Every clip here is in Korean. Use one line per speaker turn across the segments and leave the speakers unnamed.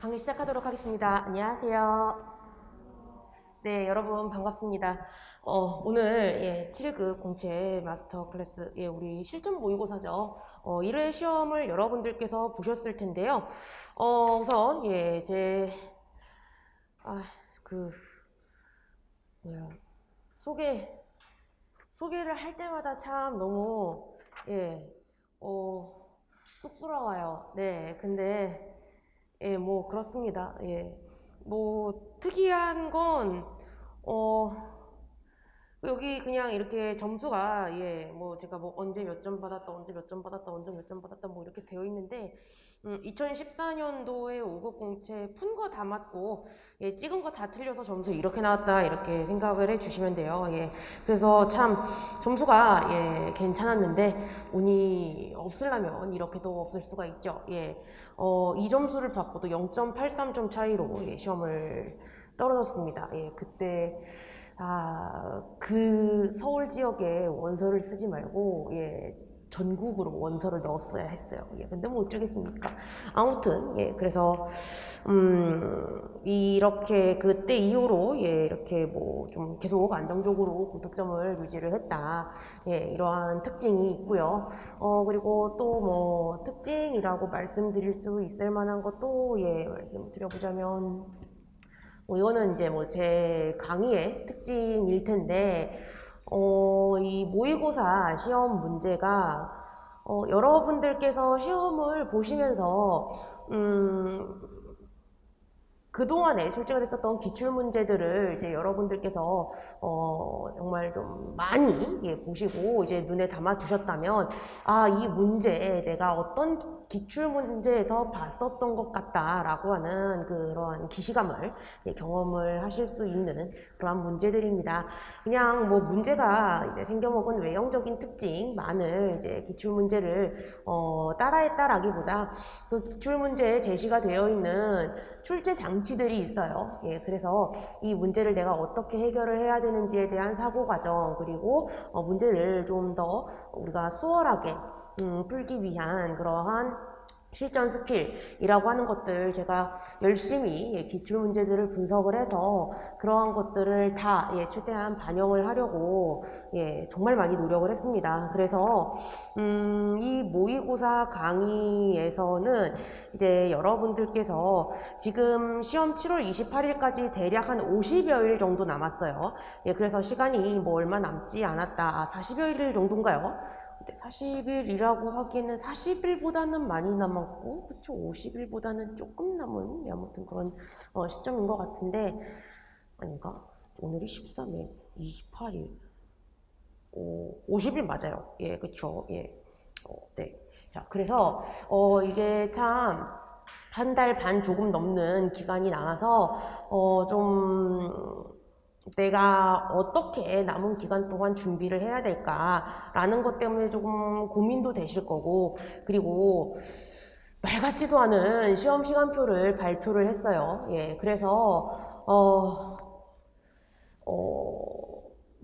강의 시작하도록 하겠습니다. 안녕하세요. 네, 여러분 반갑습니다. 오늘 7급 공채 마스터 클래스, 우리 실전 모의고사죠. 1회 시험을 여러분들께서 보셨을 텐데요. 우선 그 뭐야 소개를 할 때마다 참 너무 쑥스러워요. 네, 근데 뭐 그렇습니다. 뭐 특이한 건 여기 그냥 이렇게 점수가 뭐 제가 뭐 언제 몇 점 받았다, 언제 몇 점 받았다, 언제 몇 점 받았다 뭐 이렇게 되어 있는데 2014년도에 5급 공채 푼 거 다 맞고 찍은 거 다 틀려서 점수 이렇게 나왔다 이렇게 생각을 해주시면 돼요. 그래서 참 점수가 괜찮았는데 운이 없으려면 이렇게도 없을 수가 있죠. 이 점수를 받고도 0.83점 차이로 시험을 떨어졌습니다. 그때 그 서울 지역에 원서를 쓰지 말고 전국으로 원서를 넣었어야 했어요. 근데 뭐 어쩌겠습니까? 아무튼 그래서 이렇게 그때 이후로 이렇게 뭐 좀 계속 안정적으로 고득점을 유지를 했다. 이러한 특징이 있고요. 그리고 또 뭐 특징이라고 말씀드릴 수 있을 만한 것도 말씀드려보자면 이거는 이제 뭐 제 강의의 특징일 텐데 이 모의고사 시험 문제가 여러분들께서 시험을 보시면서 그동안에 출제가 됐었던 기출문제들을 이제 여러분들께서 정말 좀 많이 보시고 이제 눈에 담아 두셨다면 이 문제 내가 어떤 기출문제에서 봤었던 것 같다라고 하는 그런 기시감을 경험을 하실 수 있는 그러한 문제들입니다. 그냥 뭐 문제가 이제 생겨먹은 외형적인 특징만을 이제 기출문제를 따라했다라기보다 그 기출문제에 제시가 되어 있는 출제 장치들이 있어요. 그래서 이 문제를 내가 어떻게 해결을 해야 되는지에 대한 사고과정, 그리고 문제를 좀 더 우리가 수월하게 풀기 위한 그러한 실전 스킬이라고 하는 것들 제가 열심히 기출 문제들을 분석을 해서 그러한 것들을 다 최대한 반영을 하려고 정말 많이 노력을 했습니다. 그래서 이 모의고사 강의에서는 이제 여러분들께서 지금 시험 7월 28일까지 대략 한 50여일 정도 남았어요. 그래서 시간이 뭐 얼마 남지 않았다. 40여일 정도인가요? 40일이라고 하기에는 40일보다는 많이 남았고, 그쵸? 50일보다는 조금 남은, 아무튼 그런 시점인 것 같은데, 아닌가? 오늘이 13일, 28일, 50일 맞아요. 그쵸? 네. 자, 그래서, 이게 참, 한 달 반 조금 넘는 기간이 남아서, 좀, 내가 어떻게 남은 기간 동안 준비를 해야 될까라는 것 때문에 조금 고민도 되실 거고, 그리고 말 같지도 않은 시험 시간표를 발표를 했어요. 그래서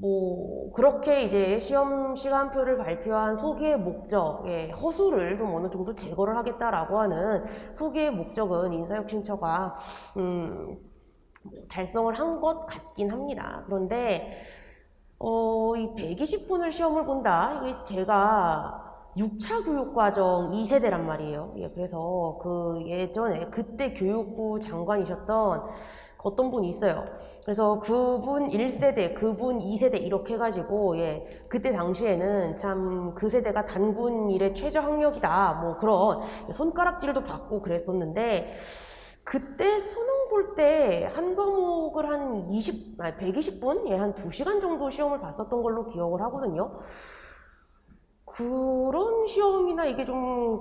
뭐 그렇게 이제 시험 시간표를 발표한 소기의 목적, 허수를 좀 어느 정도 제거를 하겠다라고 하는 소기의 목적은 인사혁신처가 달성을 한 것 같긴 합니다. 그런데 이 120분을 시험을 본다. 이게 제가 6차 교육과정 2세대란 말이에요. 그래서 그 예전에 그때 교육부 장관이셨던 어떤 분이 있어요. 그래서 그분 1세대, 그분 2세대 이렇게 해가지고 그때 당시에는 참 그 세대가 단군 일의 최저 학력이다. 뭐 그런 손가락질도 받고 그랬었는데 그때 수능 볼 때 한 과목을 한 120분? 한 2시간 정도 시험을 봤었던 걸로 기억을 하거든요. 그런 시험이나 이게 좀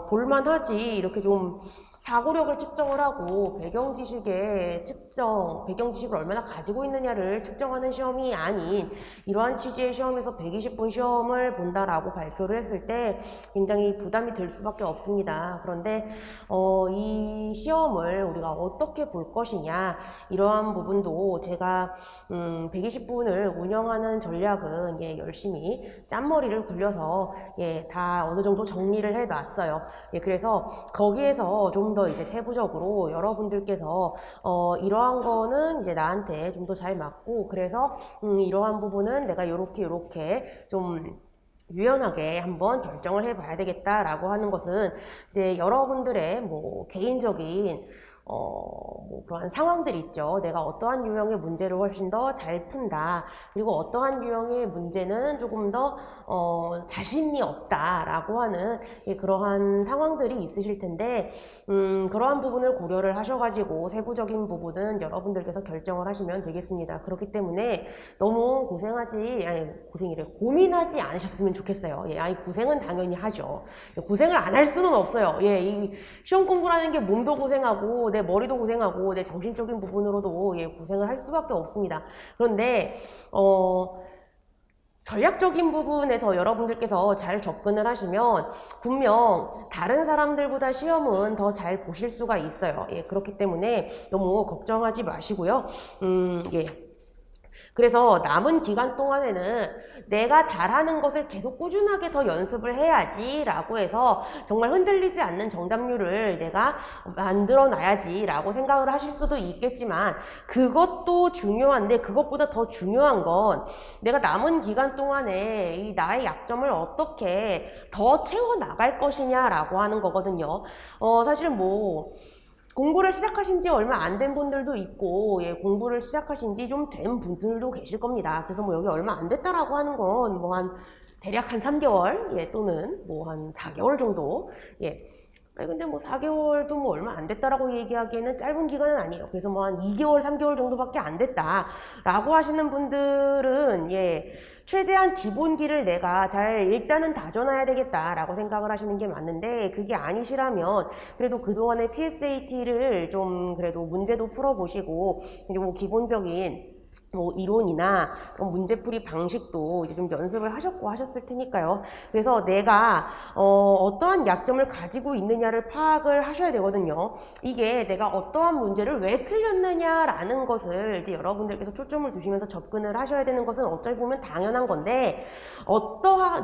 볼만하지, 이렇게 좀 사고력을 측정을 하고 배경 지식을 얼마나 가지고 있느냐를 측정하는 시험이 아닌 이러한 취지의 시험에서 120분 시험을 본다라고 발표를 했을 때 굉장히 부담이 될 수밖에 없습니다. 그런데 이 시험을 우리가 어떻게 볼 것이냐, 이러한 부분도 제가 120분을 운영하는 전략은 열심히 짠머리를 굴려서 다 어느 정도 정리를 해 놨어요. 그래서 거기에서 좀 좀 더 이제 세부적으로 여러분들께서 이러한 거는 이제 나한테 좀 더 잘 맞고, 그래서 이러한 부분은 내가 요렇게 좀 유연하게 한번 결정을 해봐야 되겠다라고 하는 것은 이제 여러분들의 뭐 개인적인 뭐 그러한 상황들이 있죠. 내가 어떠한 유형의 문제를 훨씬 더 잘 푼다. 그리고 어떠한 유형의 문제는 조금 더 자신이 없다라고 하는 그러한 상황들이 있으실 텐데, 그러한 부분을 고려를 하셔가지고 세부적인 부분은 여러분들께서 결정을 하시면 되겠습니다. 그렇기 때문에 너무 고민하지 않으셨으면 좋겠어요. 예, 아니 고생은 당연히 하죠. 고생을 안 할 수는 없어요. 예, 이 시험 공부라는 게 몸도 고생하고 내 머리도 고생하고 내 정신적인 부분으로도 고생을 할 수밖에 없습니다. 그런데 전략적인 부분에서 여러분들께서 잘 접근을 하시면 분명 다른 사람들보다 시험은 더 잘 보실 수가 있어요. 예, 그렇기 때문에 너무 걱정하지 마시고요. 예. 그래서 남은 기간 동안에는 내가 잘하는 것을 계속 꾸준하게 더 연습을 해야지 라고 해서 정말 흔들리지 않는 정답률을 내가 만들어 놔야지 라고 생각을 하실 수도 있겠지만, 그것도 중요한데 그것보다 더 중요한 건 내가 남은 기간 동안에 이 나의 약점을 어떻게 더 채워나갈 것이냐 라고 하는 거거든요. 사실 뭐 공부를 시작하신 지 얼마 안 된 분들도 있고, 예, 공부를 시작하신 지 좀 된 분들도 계실 겁니다. 그래서 뭐 여기 얼마 안 됐다라고 하는 건 뭐 대략 한 3개월, 예, 또는 뭐 한 4개월 정도, 예. 아니, 근데 뭐 4개월도 뭐 얼마 안 됐다라고 얘기하기에는 짧은 기간은 아니에요. 그래서 뭐 한 2개월, 3개월 정도밖에 안 됐다라고 하시는 분들은, 예, 최대한 기본기를 내가 잘 일단은 다져놔야 되겠다라고 생각을 하시는 게 맞는데, 그게 아니시라면 그래도 그동안의 PSAT를 좀 그래도 문제도 풀어보시고, 그리고 기본적인 뭐 이론이나 문제풀이 방식도 이제 좀 연습을 하셨고 하셨을 테니까요. 그래서 내가 어떠한 약점을 가지고 있느냐를 파악을 하셔야 되거든요. 이게 내가 어떠한 문제를 왜 틀렸느냐라는 것을 이제 여러분들께서 초점을 두시면서 접근을 하셔야 되는 것은 어차피 보면 당연한 건데,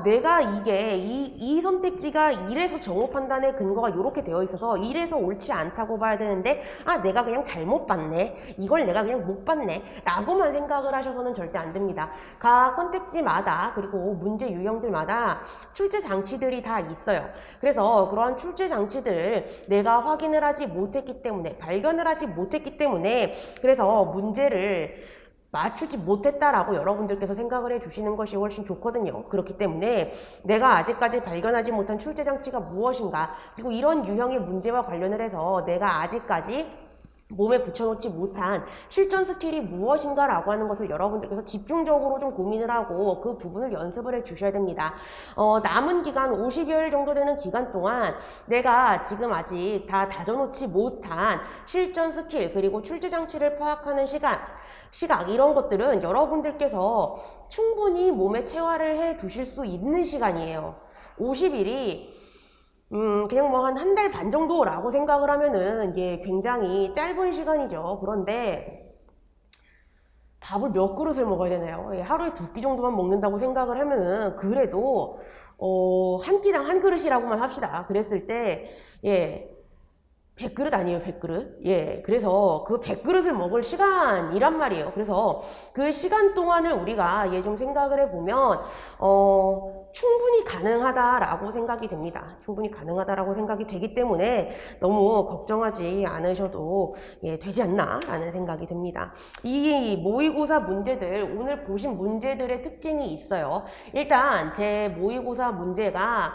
내가 이게 이 선택지가 이래서 정오 판단의 근거가 이렇게 되어 있어서 이래서 옳지 않다고 봐야 되는데, 내가 그냥 잘못 봤네, 이걸 내가 그냥 못 봤네 라고만 생각을 하셔서는 절대 안 됩니다. 각 선택지마다 그리고 문제 유형들마다 출제 장치들이 다 있어요. 그래서 그러한 출제 장치들을 내가 확인을 하지 못했기 때문에, 발견을 하지 못했기 때문에, 그래서 문제를 맞추지 못했다라고 여러분들께서 생각을 해주시는 것이 훨씬 좋거든요. 그렇기 때문에 내가 아직까지 발견하지 못한 출제 장치가 무엇인가, 그리고 이런 유형의 문제와 관련을 해서 내가 아직까지 몸에 붙여놓지 못한 실전 스킬이 무엇인가 라고 하는 것을 여러분들께서 집중적으로 좀 고민을 하고 그 부분을 연습을 해 주셔야 됩니다. 남은 기간 50여일 정도 되는 기간 동안 내가 지금 아직 다 다져놓지 못한 실전 스킬, 그리고 출제 장치를 파악하는 시각 이런 것들은 여러분들께서 충분히 몸에 체화를 해 두실 수 있는 시간이에요. 50일이 그냥 뭐 한 달 반 정도라고 생각을 하면은 이게 굉장히 짧은 시간이죠. 그런데 밥을 몇 그릇을 먹어야 되나요? 하루에 2끼 정도만 먹는다고 생각을 하면은 그래도 한 끼당 한 그릇이라고만 합시다. 그랬을 때, 예, 100그릇 아니에요, 100그릇? 예, 그래서 그 100그릇을 먹을 시간이란 말이에요. 그래서 그 시간 동안을 우리가 좀 생각을 해보면, 충분히 가능하다라고 생각이 됩니다. 충분히 가능하다라고 생각이 되기 때문에 너무 걱정하지 않으셔도 되지 않나라는 생각이 듭니다. 이 모의고사 문제들, 오늘 보신 문제들의 특징이 있어요. 일단 제 모의고사 문제가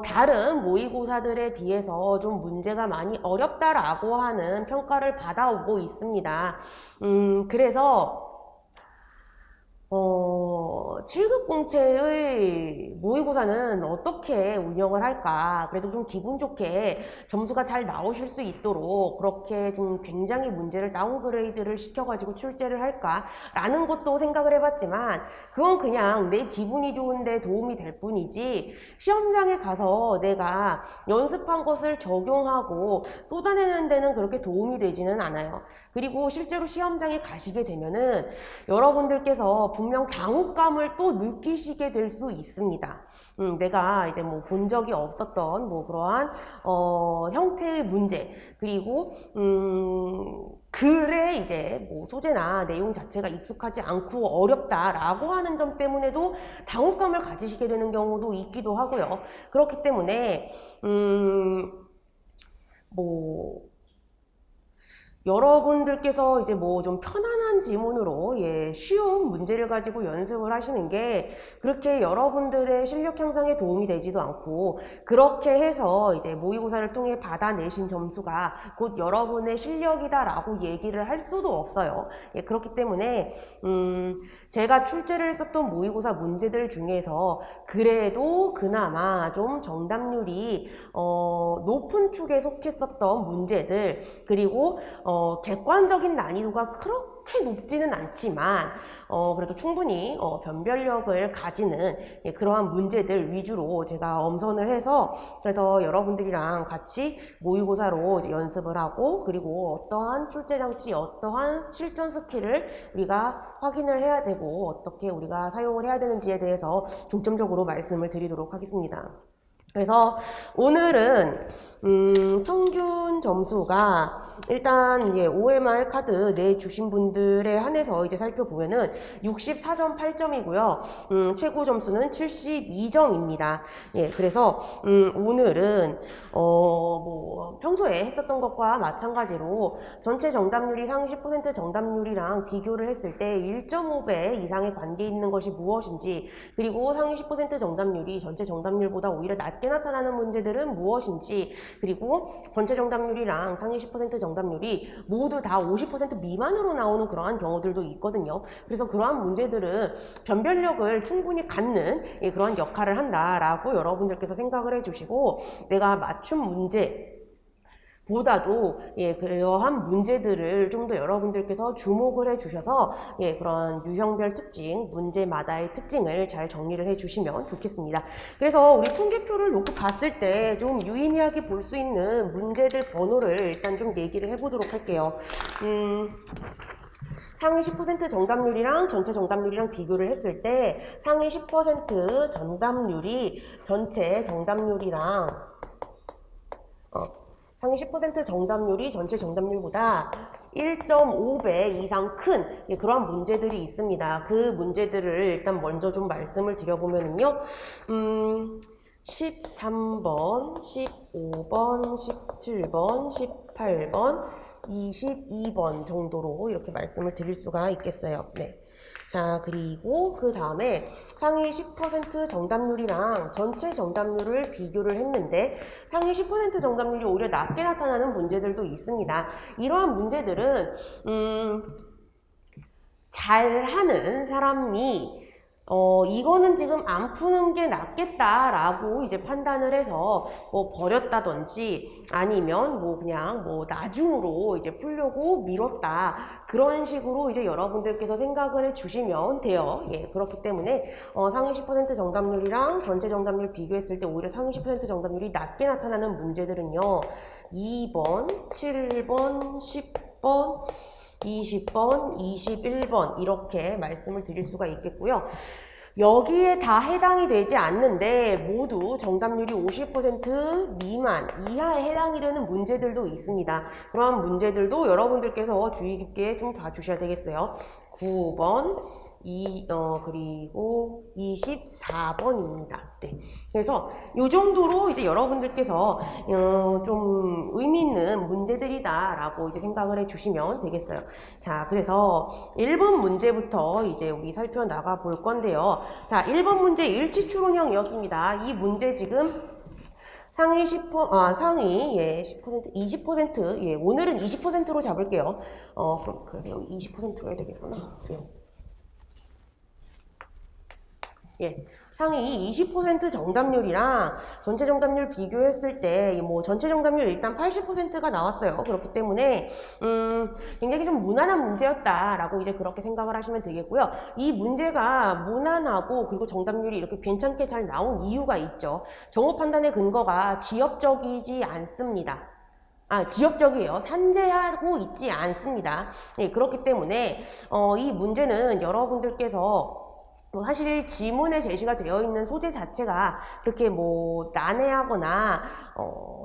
다른 모의고사들에 비해서 좀 문제가 많이 어렵다라고 하는 평가를 받아오고 있습니다. 그래서 7급 공채의 모의고사는 어떻게 운영을 할까? 그래도 좀 기분 좋게 점수가 잘 나오실 수 있도록 그렇게 좀 굉장히 문제를 다운그레이드를 시켜가지고 출제를 할까? 라는 것도 생각을 해봤지만, 그건 그냥 내 기분이 좋은데 도움이 될 뿐이지, 시험장에 가서 내가 연습한 것을 적용하고 쏟아내는 데는 그렇게 도움이 되지는 않아요. 그리고 실제로 시험장에 가시게 되면은 여러분들께서 분명 당혹감을 또 느끼시게 될 수 있습니다. 내가 이제 뭐 본 적이 없었던 뭐 그러한 형태의 문제, 그리고 글의 이제 뭐 소재나 내용 자체가 익숙하지 않고 어렵다라고 하는 점 때문에도 당혹감을 가지시게 되는 경우도 있기도 하고요. 그렇기 때문에 뭐 여러분들께서 이제 뭐 좀 편안한 지문으로 쉬운 문제를 가지고 연습을 하시는 게 그렇게 여러분들의 실력 향상에 도움이 되지도 않고, 그렇게 해서 이제 모의고사를 통해 받아내신 점수가 곧 여러분의 실력이다라고 얘기를 할 수도 없어요. 그렇기 때문에 제가 출제를 했었던 모의고사 문제들 중에서 그래도 그나마 좀 정답률이 높은 축에 속했었던 문제들, 그리고 객관적인 난이도가 그렇게 높지는 않지만 그래도 충분히 변별력을 가지는 그러한 문제들 위주로 제가 엄선을 해서, 그래서 여러분들이랑 같이 모의고사로 이제 연습을 하고, 그리고 어떠한 출제 장치, 어떠한 실전 스킬을 우리가 확인을 해야 되고 어떻게 우리가 사용을 해야 되는지에 대해서 중점적으로 말씀을 드리도록 하겠습니다. 그래서 오늘은 평균 점수가 일단 OMR 카드 내주신 분들에 한해서 이제 살펴보면은 64.8점이고요. 최고 점수는 72점입니다. 그래서 오늘은 뭐 평소에 했었던 것과 마찬가지로 전체 정답률이 상위 10% 정답률이랑 비교를 했을 때 1.5배 이상의 관계 있는 것이 무엇인지, 그리고 상위 10% 정답률이 전체 정답률보다 오히려 낮게 나타나는 문제들은 무엇인지, 그리고 전체 정답률이랑 상위 10% 정답률이 모두 다 50% 미만으로 나오는 그러한 경우들도 있거든요. 그래서 그러한 문제들은 변별력을 충분히 갖는 그러한 역할을 한다라고 여러분들께서 생각을 해주시고, 내가 맞춤 문제 보다도 그러한 문제들을 좀 더 여러분들께서 주목을 해주셔서 그런 유형별 특징, 문제마다의 특징을 잘 정리를 해주시면 좋겠습니다. 그래서 우리 통계표를 놓고 봤을 때 좀 유의미하게 볼 수 있는 문제들 번호를 일단 좀 얘기를 해보도록 할게요. 상위 10% 정답률이랑 전체 정답률이랑 비교를 했을 때 상위 10% 정답률이 전체 정답률이랑 상위 10% 정답률이 전체 정답률보다 1.5배 이상 큰 그러한 문제들이 있습니다. 그 문제들을 일단 먼저 좀 말씀을 드려보면은요. 13번, 15번, 17번, 18번, 22번 정도로 이렇게 말씀을 드릴 수가 있겠어요. 네. 자, 그리고 그 다음에 상위 10% 정답률이랑 전체 정답률을 비교를 했는데 상위 10% 정답률이 오히려 낮게 나타나는 문제들도 있습니다. 이러한 문제들은 잘하는 사람이 이거는 지금 안 푸는 게 낫겠다라고 이제 판단을 해서 뭐 버렸다든지, 아니면 뭐 그냥 뭐 나중으로 이제 풀려고 미뤘다, 그런 식으로 이제 여러분들께서 생각을 해 주시면 돼요. 그렇기 때문에 상위 10% 정답률이랑 전체 정답률 비교했을 때 오히려 상위 10% 정답률이 낮게 나타나는 문제들은요, 2번, 7번, 10번, 20번, 21번 이렇게 말씀을 드릴 수가 있겠고요. 여기에 다 해당이 되지 않는데 모두 정답률이 50% 미만 이하에 해당이 되는 문제들도 있습니다. 그런 문제들도 여러분들께서 주의 깊게 좀 봐주셔야 되겠어요. 9번, 그리고 24번입니다. 네. 그래서 이 정도로 이제 여러분들께서 좀 의미 있는 문제들이다라고 이제 생각을 해주시면 되겠어요. 자, 그래서 1번 문제부터 이제 우리 살펴나가 볼 건데요. 자, 1번 문제 일치추론형이었습니다. 이 문제 지금 상위 10%, 20%, 오늘은 20%로 잡을게요. 그래서 여기 20%로 해야 되겠구나. 상위 20% 정답률이랑 전체 정답률 비교했을 때 뭐 전체 정답률 일단 80%가 나왔어요. 그렇기 때문에 굉장히 좀 무난한 문제였다라고 이제 그렇게 생각을 하시면 되겠고요. 이 문제가 무난하고 그리고 정답률이 이렇게 괜찮게 잘 나온 이유가 있죠. 정오 판단의 근거가 지엽적이지 않습니다. 지엽적이에요. 산재하고 있지 않습니다. 그렇기 때문에 이 문제는 여러분들께서 뭐 사실 지문에 제시가 되어 있는 소재 자체가 그렇게 뭐 난해하거나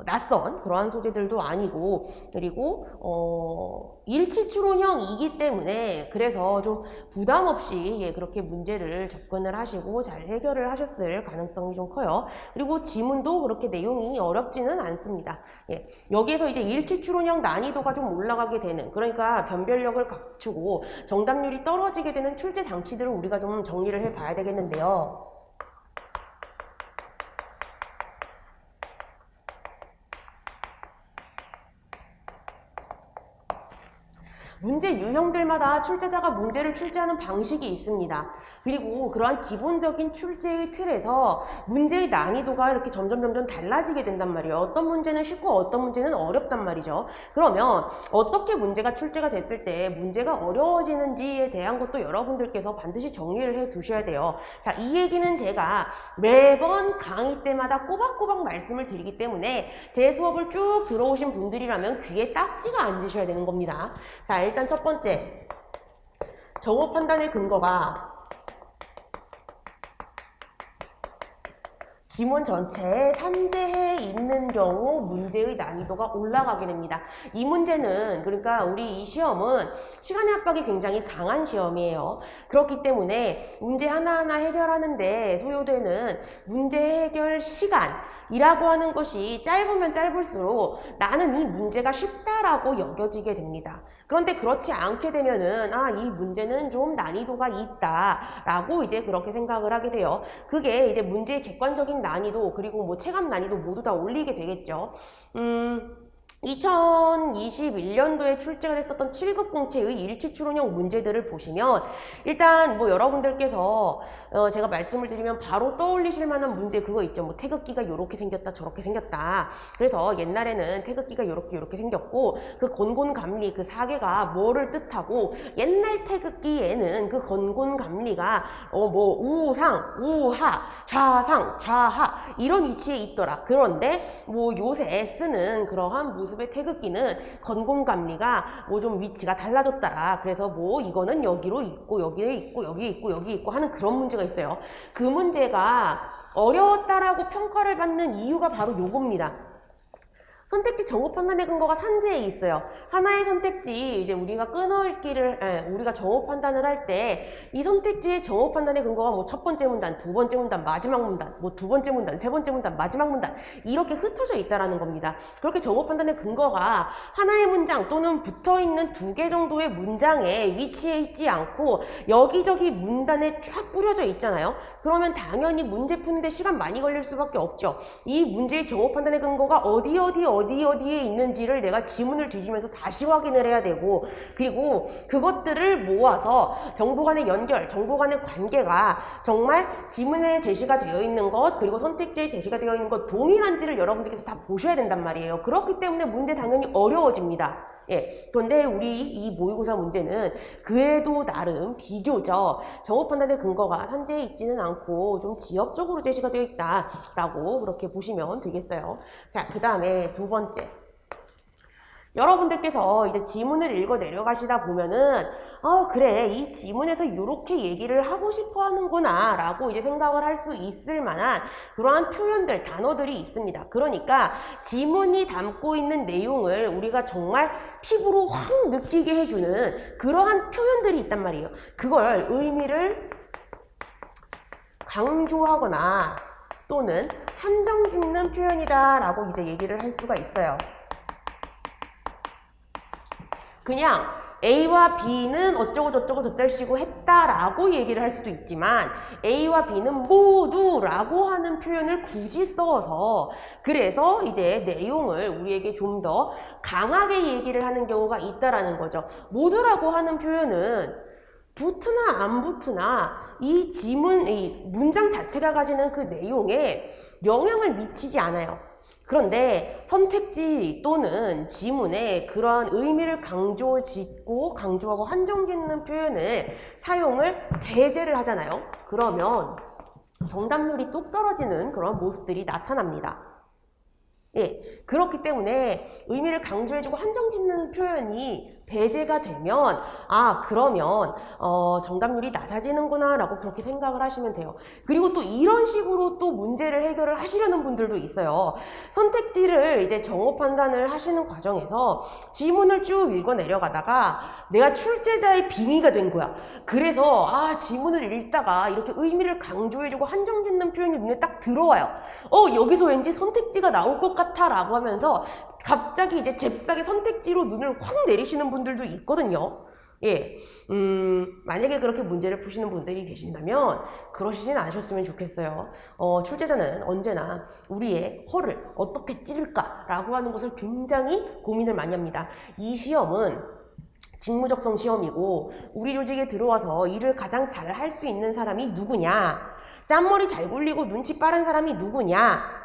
낯선 그러한 소재들도 아니고, 그리고 일치추론형이기 때문에 그래서 좀 부담 없이 예, 그렇게 문제를 접근을 하시고 잘 해결을 하셨을 가능성이 좀 커요. 그리고 지문도 그렇게 내용이 어렵지는 않습니다. 예, 여기에서 이제 일치추론형 난이도가 좀 올라가게 되는, 그러니까 변별력을 갖추고 정답률이 떨어지게 되는 출제 장치들을 우리가 좀 정리를 해 봐야 되겠는데요. 문제 유형들마다 출제자가 문제를 출제하는 방식이 있습니다. 그리고 그러한 기본적인 출제의 틀에서 문제의 난이도가 이렇게 점점 달라지게 된단 말이에요. 어떤 문제는 쉽고 어떤 문제는 어렵단 말이죠. 그러면 어떻게 문제가 출제가 됐을 때 문제가 어려워지는지에 대한 것도 여러분들께서 반드시 정리를 해 두셔야 돼요. 자, 이 얘기는 제가 매번 강의 때마다 꼬박꼬박 말씀을 드리기 때문에 제 수업을 쭉 들어오신 분들이라면 귀에 딱지가 앉으셔야 되는 겁니다. 자, 일단 첫 번째, 정오 판단의 근거가 지문 전체에 산재해 있는 경우 문제의 난이도가 올라가게 됩니다. 이 문제는, 그러니까 우리 이 시험은 시간의 압박이 굉장히 강한 시험이에요. 그렇기 때문에 문제 하나하나 해결하는데 소요되는 문제 해결 시간이라고 하는 것이 짧으면 짧을수록 나는 이 문제가 쉽다라고 여겨지게 됩니다. 그런데 그렇지 않게 되면은 이 문제는 좀 난이도가 있다라고 이제 그렇게 생각을 하게 돼요. 그게 이제 문제의 객관적인 난이도 그리고 뭐 체감 난이도 모두 다 올리게 되겠죠. 2021년도에 출제가 됐었던 7급 공채의 일치추론형 문제들을 보시면 일단 뭐 여러분들께서 제가 말씀을 드리면 바로 떠올리실 만한 문제 그거 있죠. 뭐 태극기가 이렇게 생겼다 저렇게 생겼다. 그래서 옛날에는 태극기가 이렇게 생겼고 그 건곤감리 그 사계가 뭐를 뜻하고 옛날 태극기에는 그 건곤감리가 뭐 우상, 우하, 좌상, 좌하 이런 위치에 있더라. 그런데 뭐 요새 쓰는 그러한 모습의 태극기는 건곤감리가 뭐 좀 위치가 달라졌더라. 그래서 뭐 이거는 여기로 있고 여기에 있고 여기 있고 여기 있고 하는 그런 문제가 있어요. 그 문제가 어려웠다라고 평가를 받는 이유가 바로 요겁니다. 선택지 정오 판단의 근거가 산재에 있어요. 하나의 선택지, 이제 우리가 끊어읽기를, 우리가 정오 판단을 할 때, 이 선택지의 정오 판단의 근거가 뭐 첫 번째 문단, 두 번째 문단, 마지막 문단, 뭐 두 번째 문단, 세 번째 문단, 마지막 문단, 이렇게 흩어져 있다라는 겁니다. 그렇게 정오 판단의 근거가 하나의 문장 또는 붙어 있는 두 개 정도의 문장에 위치해 있지 않고 여기저기 문단에 쫙 뿌려져 있잖아요. 그러면 당연히 문제 푸는데 시간 많이 걸릴 수밖에 없죠. 이 문제의 정오 판단의 근거가 어디에 있는지를 내가 지문을 뒤지면서 다시 확인을 해야 되고, 그리고 그것들을 모아서 정보 간의 연결, 정보 간의 관계가 정말 지문에 제시가 되어 있는 것, 그리고 선택지에 제시가 되어 있는 것 동일한지를 여러분들께서 다 보셔야 된단 말이에요. 그렇기 때문에 문제 당연히 어려워집니다. 예, 그런데 우리 이 모의고사 문제는 그래도 나름 비교적 정오 판단의 근거가 산재에 있지는 않고 좀 지역적으로 제시가 되어 있다라고 그렇게 보시면 되겠어요. 자, 그 다음에 두 번째. 여러분들께서 이제 지문을 읽어 내려가시다 보면은 그래 이 지문에서 이렇게 얘기를 하고 싶어 하는구나 라고 이제 생각을 할 수 있을 만한 그러한 표현들, 단어들이 있습니다. 그러니까 지문이 담고 있는 내용을 우리가 정말 피부로 확 느끼게 해주는 그러한 표현들이 있단 말이에요. 그걸 의미를 강조하거나 또는 한정 짓는 표현이다 라고 이제 얘기를 할 수가 있어요. 그냥 A와 B는 어쩌고 저쩌고 저쩔시고 했다라고 얘기를 할 수도 있지만 A와 B는 모두라고 하는 표현을 굳이 써서 그래서 이제 내용을 우리에게 좀 더 강하게 얘기를 하는 경우가 있다라는 거죠. 모두라고 하는 표현은 붙으나 안 붙으나 이 지문, 이 문장 자체가 가지는 그 내용에 영향을 미치지 않아요. 그런데 선택지 또는 지문에 그러한 의미를 강조하고 한정짓는 표현을 사용을 배제를 하잖아요. 그러면 정답률이 뚝 떨어지는 그런 모습들이 나타납니다. 예, 그렇기 때문에 의미를 강조해주고 한정짓는 표현이 배제가 되면 아 그러면 정답률이 낮아지는구나 라고 그렇게 생각을 하시면 돼요. 그리고 또 이런 식으로 또 문제를 해결을 하시려는 분들도 있어요. 선택지를 이제 정오 판단을 하시는 과정에서 지문을 쭉 읽어 내려가다가 내가 출제자의 빙의가 된 거야. 그래서 아 지문을 읽다가 이렇게 의미를 강조해주고 한정 짓는 표현이 눈에 딱 들어와요. 여기서 왠지 선택지가 나올 것 같아 라고 하면서 갑자기 이제 잽싸게 선택지로 눈을 확 내리시는 분들도 있거든요. 예, 만약에 그렇게 문제를 푸시는 분들이 계신다면 그러시진 않으셨으면 좋겠어요. 출제자는 언제나 우리의 허를 어떻게 찌를까라고 하는 것을 굉장히 고민을 많이 합니다. 이 시험은 직무적성 시험이고 우리 조직에 들어와서 일을 가장 잘 할 수 있는 사람이 누구냐, 짠머리 잘 굴리고 눈치 빠른 사람이 누구냐,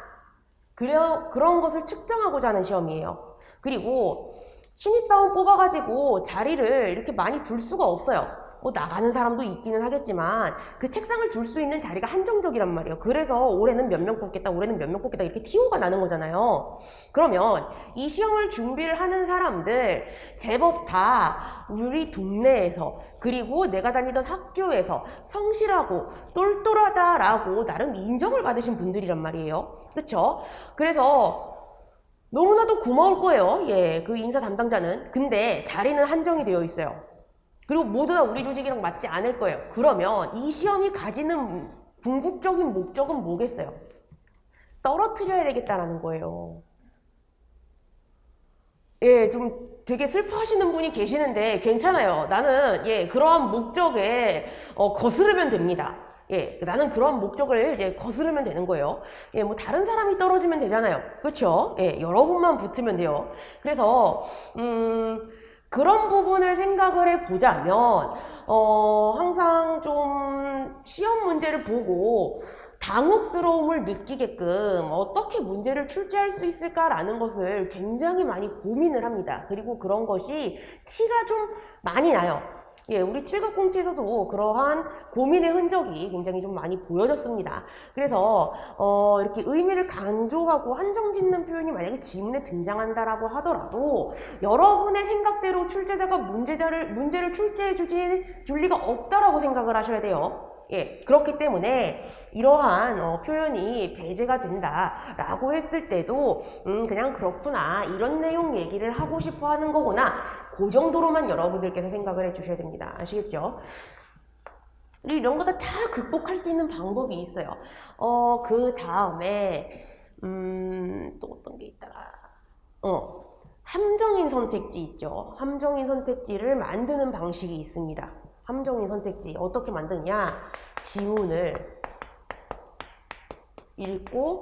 그런 것을 측정하고자 하는 시험이에요. 그리고 신입사원 뽑아가지고 자리를 이렇게 많이 둘 수가 없어요. 나가는 사람도 있기는 하겠지만 그 책상을 둘 수 있는 자리가 한정적이란 말이에요. 그래서 올해는 몇 명 뽑겠다, 올해는 몇 명 뽑겠다 이렇게 TO가 나는 거잖아요. 그러면 이 시험을 준비를 하는 사람들 제법 다 우리 동네에서 그리고 내가 다니던 학교에서 성실하고 똘똘하다라고 나름 인정을 받으신 분들이란 말이에요. 그쵸? 그래서 너무나도 고마울 거예요. 예, 그 인사 담당자는. 근데 자리는 한정이 되어 있어요. 그리고 모두 다 우리 조직이랑 맞지 않을 거예요. 그러면 이 시험이 가지는 궁극적인 목적은 뭐겠어요? 떨어뜨려야 되겠다라는 거예요. 예, 좀 되게 슬퍼하시는 분이 계시는데 괜찮아요. 나는 그러한 목적에 거스르면 됩니다. 예, 나는 그런 목적을 이제 거스르면 되는 거예요. 예, 뭐 다른 사람이 떨어지면 되잖아요. 그렇죠? 예, 여러분만 붙으면 돼요. 그래서 그런 부분을 생각을 해보자면 항상 좀 시험 문제를 보고 당혹스러움을 느끼게끔 어떻게 문제를 출제할 수 있을까라는 것을 굉장히 많이 고민을 합니다. 그리고 그런 것이 티가 좀 많이 나요. 예, 우리 7급 공채에서도 그러한 고민의 흔적이 굉장히 좀 많이 보여졌습니다. 그래서 이렇게 의미를 강조하고 한정 짓는 표현이 만약에 지문에 등장한다라고 하더라도 여러분의 생각대로 출제자가 문제를 출제해 줄 리가 없다라고 생각을 하셔야 돼요. 예, 그렇기 때문에 이러한 표현이 배제가 된다라고 했을 때도 그냥 그렇구나, 이런 내용 얘기를 하고 싶어 하는 거구나, 그 정도로만 여러분들께서 생각을 해주셔야 됩니다. 아시겠죠? 이런 거다 극복할 수 있는 방법이 있어요. 그 다음에 또 어떤 게 있더라. 함정인 선택지 있죠. 함정인 선택지를 만드는 방식이 있습니다. 함정인 선택지 어떻게 만드냐? 지문을 읽고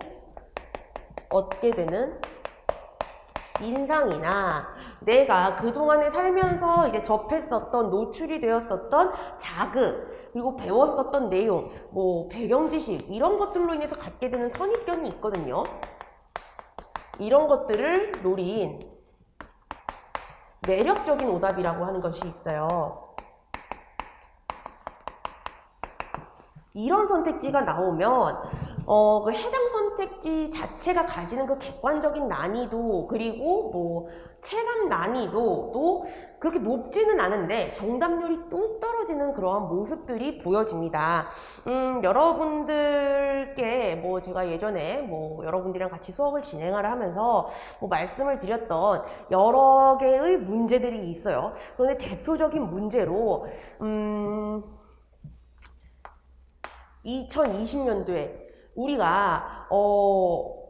얻게 되는 인상이나 내가 그동안에 살면서 이제 접했었던, 노출이 되었었던 자극, 그리고 배웠었던 내용, 뭐 배경 지식, 이런 것들로 인해서 갖게 되는 선입견이 있거든요. 이런 것들을 노린 매력적인 오답이라고 하는 것이 있어요. 이런 선택지가 나오면 그 해당 선택지 자체가 가지는 그 객관적인 난이도, 그리고 뭐 체감 난이도도 그렇게 높지는 않은데 정답률이 뚝 떨어지는 그러한 모습들이 보여집니다. 여러분들께 뭐 제가 예전에 뭐 여러분들이랑 같이 수업을 진행을 하면서 뭐 말씀을 드렸던 여러 개의 문제들이 있어요. 그런데 대표적인 문제로 2020년도에 우리가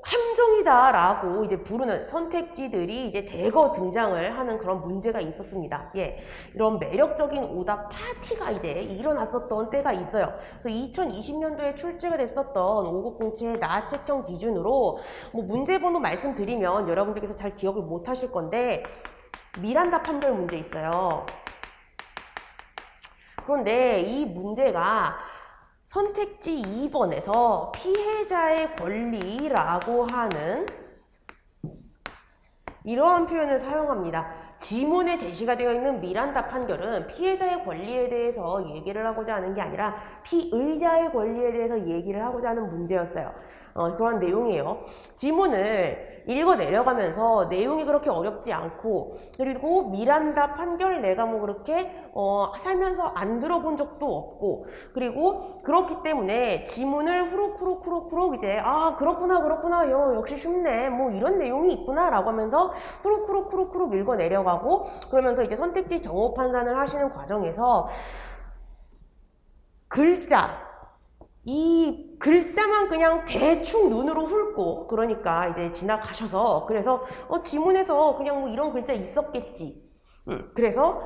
함정이다 라고 이제 부르는 선택지들이 이제 대거 등장을 하는 그런 문제가 있었습니다. 예, 이런 매력적인 오답 파티가 이제 일어났었던 때가 있어요. 그래서 2020년도에 출제가 됐었던 5급 공채 나책형 기준으로 뭐 문제번호 말씀드리면 여러분들께서 잘 기억을 못 하실 건데 미란다 판별 문제 있어요. 그런데 이 문제가 선택지 2번에서 피해자의 권리라고 하는 이러한 표현을 사용합니다. 지문에 제시가 되어 있는 미란다 판결은 피해자의 권리에 대해서 얘기를 하고자 하는 게 아니라 피의자의 권리에 대해서 얘기를 하고자 하는 문제였어요. 그런 내용이에요. 지문을 읽어 내려가면서 내용이 그렇게 어렵지 않고, 그리고 미란다 판결 내가 뭐 그렇게 살면서 안 들어본 적도 없고, 그리고 그렇기 때문에 지문을 후룩후룩 이제 그렇구나 역시 쉽네 뭐 이런 내용이 있구나 라고 하면서 후룩후룩 읽어 내려가고, 그러면서 이제 선택지 정오 판단을 하시는 과정에서 이 글자만 그냥 대충 눈으로 훑고, 그러니까 이제 지나가셔서, 그래서 지문에서 그냥 뭐 이런 글자 있었겠지. 그래서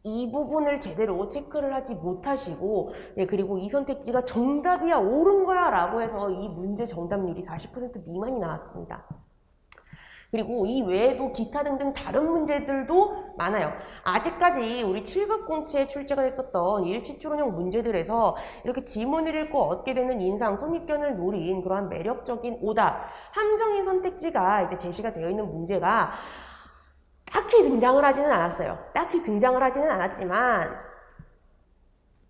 이 부분을 제대로 체크를 하지 못하시고, 그리고 이 선택지가 정답이야 옳은 거야 라고 해서 이 문제 정답률이 40% 미만이 나왔습니다. 그리고 이 외에도 기타 등등 다른 문제들도 많아요. 아직까지 우리 7급 공채에 출제가 됐었던 일치 추론형 문제들에서 이렇게 지문을 읽고 얻게 되는 인상, 선입견을 노린 그러한 매력적인 오답, 함정인 선택지가 이제 제시가 되어 있는 문제가 딱히 등장을 하지는 않았어요. 딱히 등장을 하지는 않았지만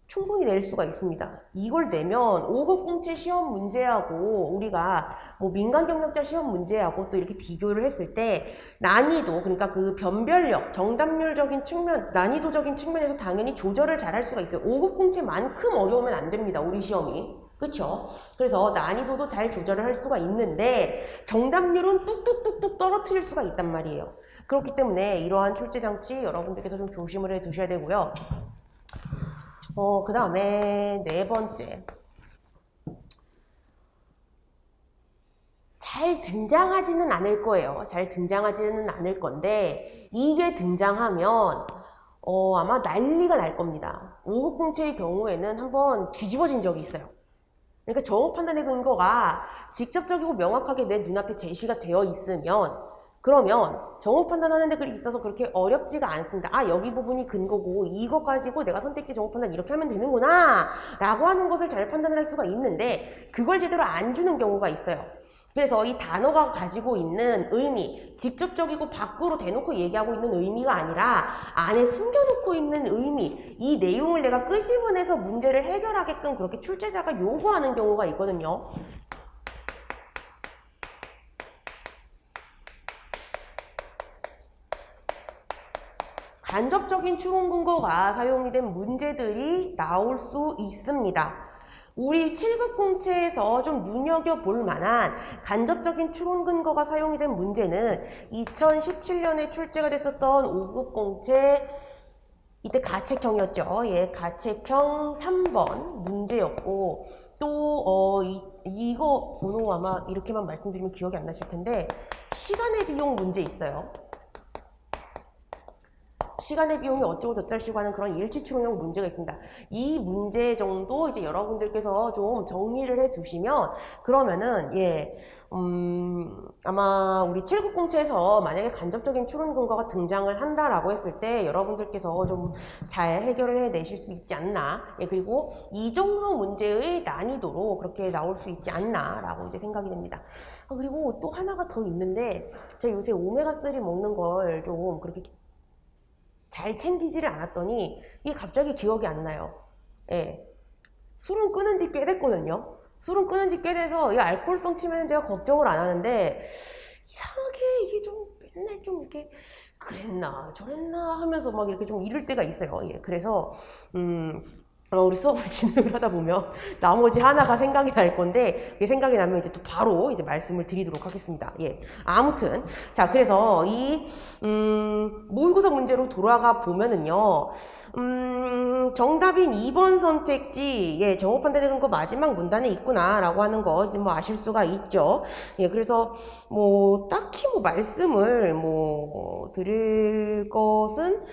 충분히 낼 수가 있습니다. 이걸 내면 5급 공채 시험 문제하고 우리가 뭐 민간 경력자 시험 문제하고 또 이렇게 비교를 했을 때 난이도, 그러니까 그 변별력, 정답률적인 측면, 난이도적인 측면에서 당연히 조절을 잘 할 수가 있어요. 5급 공채만큼 어려우면 안 됩니다, 우리 시험이. 그쵸? 그래서 난이도도 잘 조절을 할 수가 있는데 정답률은 뚝뚝뚝뚝 떨어뜨릴 수가 있단 말이에요. 그렇기 때문에 이러한 출제 장치 여러분들께서 좀 조심을 해 두셔야 되고요. 그 다음에 네 번째, 잘 등장하지는 않을 거예요. 잘 등장하지는 않을 건데 이게 등장하면 아마 난리가 날 겁니다. 5급 공채의 경우에는 한번 뒤집어진 적이 있어요. 그러니까 정오 판단의 근거가 직접적이고 명확하게 내 눈앞에 제시가 되어 있으면, 그러면 정오 판단하는 데 있어서 그렇게 어렵지가 않습니다. 여기 부분이 근거고 이거 가지고 내가 선택지 정오 판단 이렇게 하면 되는구나 라고 하는 것을 잘 판단을 할 수가 있는데, 그걸 제대로 안 주는 경우가 있어요. 그래서 이 단어가 가지고 있는 의미, 직접적이고 밖으로 대놓고 얘기하고 있는 의미가 아니라 안에 숨겨놓고 있는 의미, 이 내용을 내가 끄집어내서 문제를 해결하게끔 그렇게 출제자가 요구하는 경우가 있거든요. 간접적인 추론 근거가 사용이 된 문제들이 나올 수 있습니다. 우리 7급 공채에서 좀 눈여겨볼 만한 간접적인 추론 근거가 사용이 된 문제는 2017년에 출제가 됐었던 5급 공채, 이때 가책형이었죠. 가책형 3번 문제였고, 또 이거 오늘 아마 이렇게만 말씀드리면 기억이 안 나실 텐데 시간의 비용 문제 있어요. 시간의 비용이 어쩌고 저쩌시고 하는 그런 일치추론형 문제가 있습니다. 이 문제 정도 이제 여러분들께서 좀 정리를 해 두시면, 그러면은 아마 우리 7급 공채에서 만약에 간접적인 추론 근거가 등장을 한다라고 했을 때 여러분들께서 좀 잘 해결을 해내실 수 있지 않나. 그리고 이 정도 문제의 난이도로 그렇게 나올 수 있지 않나라고 이제 생각이 됩니다. 그리고 또 하나가 더 있는데, 제가 요새 오메가3 먹는 걸 좀 그렇게 잘 챙기지를 않았더니 이게 갑자기 기억이 안 나요. 술은 끊은 지 꽤 됐거든요. 술은 끊은 지 꽤 돼서 이 알코올성 치매는 제가 걱정을 안 하는데, 이상하게 이게 좀 맨날 좀 이렇게 그랬나 저랬나 하면서 막 이렇게 좀 이럴 때가 있어요. 그래서 우리 수업을 진행을 하다 보면 나머지 하나가 생각이 날 건데, 그게 생각이 나면 이제 또 바로 이제 말씀을 드리도록 하겠습니다. 아무튼 자, 그래서 이 모의고사 문제로 돌아가 보면은요, 정답인 2번 선택지, 정오 판단의 근거 마지막 문단에 있구나 라고 하는 거 이제 뭐 아실 수가 있죠. 그래서 뭐 딱히 뭐 말씀을 뭐 드릴 것은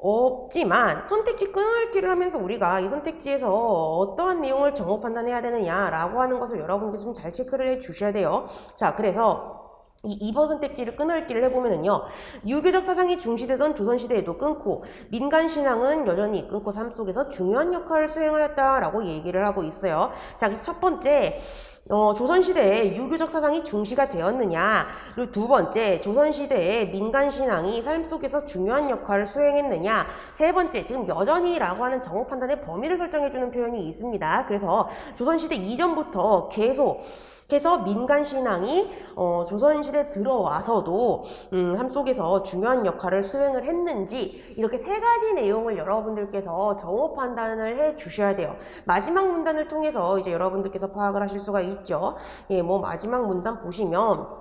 없지만, 선택지 끊을기를 하면서 우리가 이 선택지에서 어떠한 내용을 정오 판단해야 되느냐라고 하는 것을 여러분들 좀 잘 체크를 해 주셔야 돼요. 자, 그래서 이 2번 선택지를 끊을기를 해보면은요, 유교적 사상이 중시되던 조선시대에도 끊고, 민간신앙은 여전히 끊고 삶 속에서 중요한 역할을 수행하였다라고 얘기를 하고 있어요. 자, 그래서 첫 번째, 조선시대에 유교적 사상이 중시가 되었느냐, 그리고 두 번째, 조선시대에 민간신앙이 삶 속에서 중요한 역할을 수행했느냐, 세 번째, 지금 여전히 라고 하는 정오 판단의 범위를 설정해주는 표현이 있습니다. 그래서 조선시대 이전부터 계속 해서 민간신앙이 조선시대 들어와서도 삶 속에서 중요한 역할을 수행을 했는지, 이렇게 세 가지 내용을 여러분들께서 정오 판단을 해 주셔야 돼요. 마지막 문단을 통해서 이제 여러분들께서 파악을 하실 수가 있죠. 예, 뭐 마지막 문단 보시면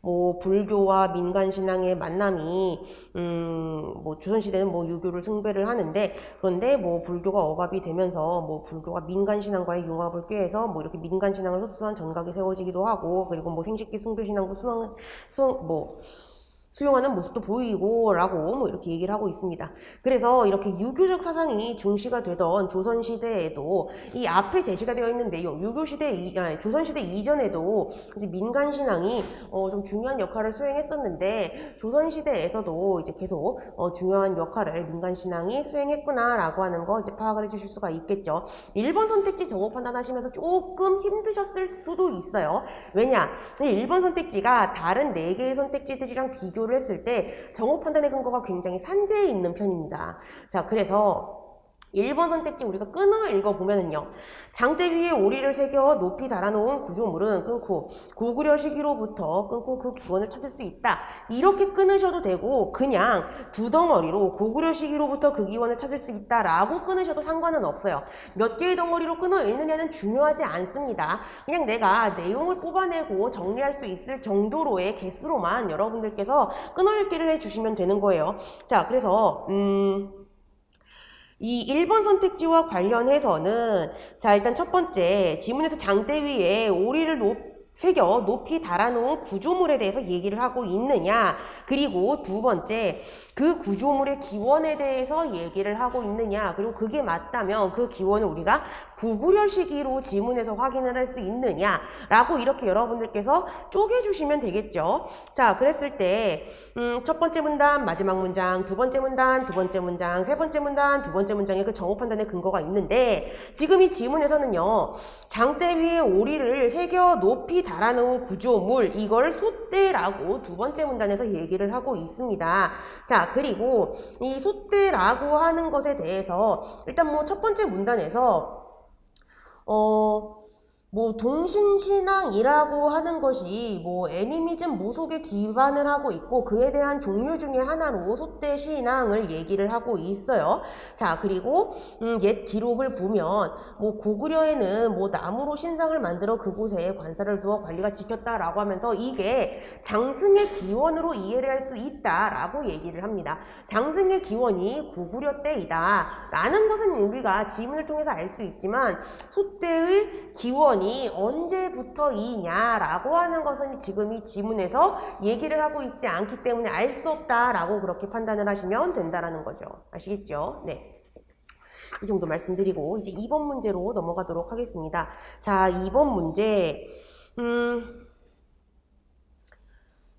뭐 불교와 민간신앙의 만남이 뭐 조선시대는 뭐 유교를 숭배를 하는데, 그런데 뭐 불교가 억압이 되면서 뭐 불교가 민간신앙과의 융합을 꾀해서 뭐 이렇게 민간신앙을 흡수한 전각이 세워지기도 하고, 그리고 뭐 생식기 숭배신앙도 수용하는 모습도 보이고 라고 뭐 이렇게 얘기를 하고 있습니다. 그래서 이렇게 유교적 사상이 중시가 되던 조선시대에도 이 앞에 제시가 되어 있는 내용, 조선시대 이전에도 이제 민간신앙이 좀 중요한 역할을 수행했었는데, 조선시대에서도 이제 계속 중요한 역할을 민간신앙이 수행했구나 라고 하는 거 이제 파악을 해주실 수가 있겠죠. 1번 선택지 정오 판단하시면서 조금 힘드셨을 수도 있어요. 왜냐? 1번 선택지가 다른 4개의 선택지들이랑 비교를 했을 때 정오 판단의 근거가 굉장히 산재해 있는 편입니다. 자, 그래서 1번 선택지 우리가 끊어 읽어보면은요, 장대 위에 오리를 새겨 높이 달아놓은 구조물은 끊고 고구려 시기로부터 끊고 그 기원을 찾을 수 있다. 이렇게 끊으셔도 되고, 그냥 두 덩어리로 고구려 시기로부터 그 기원을 찾을 수 있다 라고 끊으셔도 상관은 없어요. 몇 개의 덩어리로 끊어 읽느냐는 중요하지 않습니다. 그냥 내가 내용을 뽑아내고 정리할 수 있을 정도로의 개수로만 여러분들께서 끊어 읽기를 해주시면 되는 거예요. 자, 그래서 이 1번 선택지와 관련해서는, 자, 일단 첫 번째, 지문에서 장대 위에 오리를 새겨 높이 달아놓은 구조물에 대해서 얘기를 하고 있느냐, 그리고 두 번째, 그 구조물의 기원에 대해서 얘기를 하고 있느냐, 그리고 그게 맞다면 그 기원을 우리가 고구려 시기로 지문에서 확인을 할 수 있느냐 라고 이렇게 여러분들께서 쪼개주시면 되겠죠. 자, 그랬을 때 첫 번째 문단, 마지막 문장, 두 번째 문단, 두 번째 문장, 세 번째 문단, 두 번째 문장에 그 정오 판단의 근거가 있는데, 지금 이 지문에서는요, 장대 위에 오리를 새겨 높이 달아놓은 구조물, 이걸 솥대라고 두 번째 문단에서 얘기를 하고 있습니다. 자, 그리고 이 솥대라고 하는 것에 대해서 일단 뭐 첫 번째 문단에서 뭐 동신신앙이라고 하는 것이 뭐 애니미즘 모속에 기반을 하고 있고, 그에 대한 종류 중에 하나로 솥대신앙을 얘기를 하고 있어요. 자, 그리고 옛 기록을 보면 뭐 고구려에는 뭐 나무로 신상을 만들어 그곳에 관사를 두어 관리가 지켰다라고 하면서 이게 장승의 기원으로 이해를 할 수 있다라고 얘기를 합니다. 장승의 기원이 고구려 때이다 라는 것은 우리가 지문을 통해서 알 수 있지만, 솥대의 기원이 언제부터이냐라고 하는 것은 지금 이 지문에서 얘기를 하고 있지 않기 때문에 알 수 없다라고 그렇게 판단을 하시면 된다라는 거죠. 아시겠죠? 네. 이 정도 말씀드리고 이제 2번 문제로 넘어가도록 하겠습니다. 자, 2번 문제.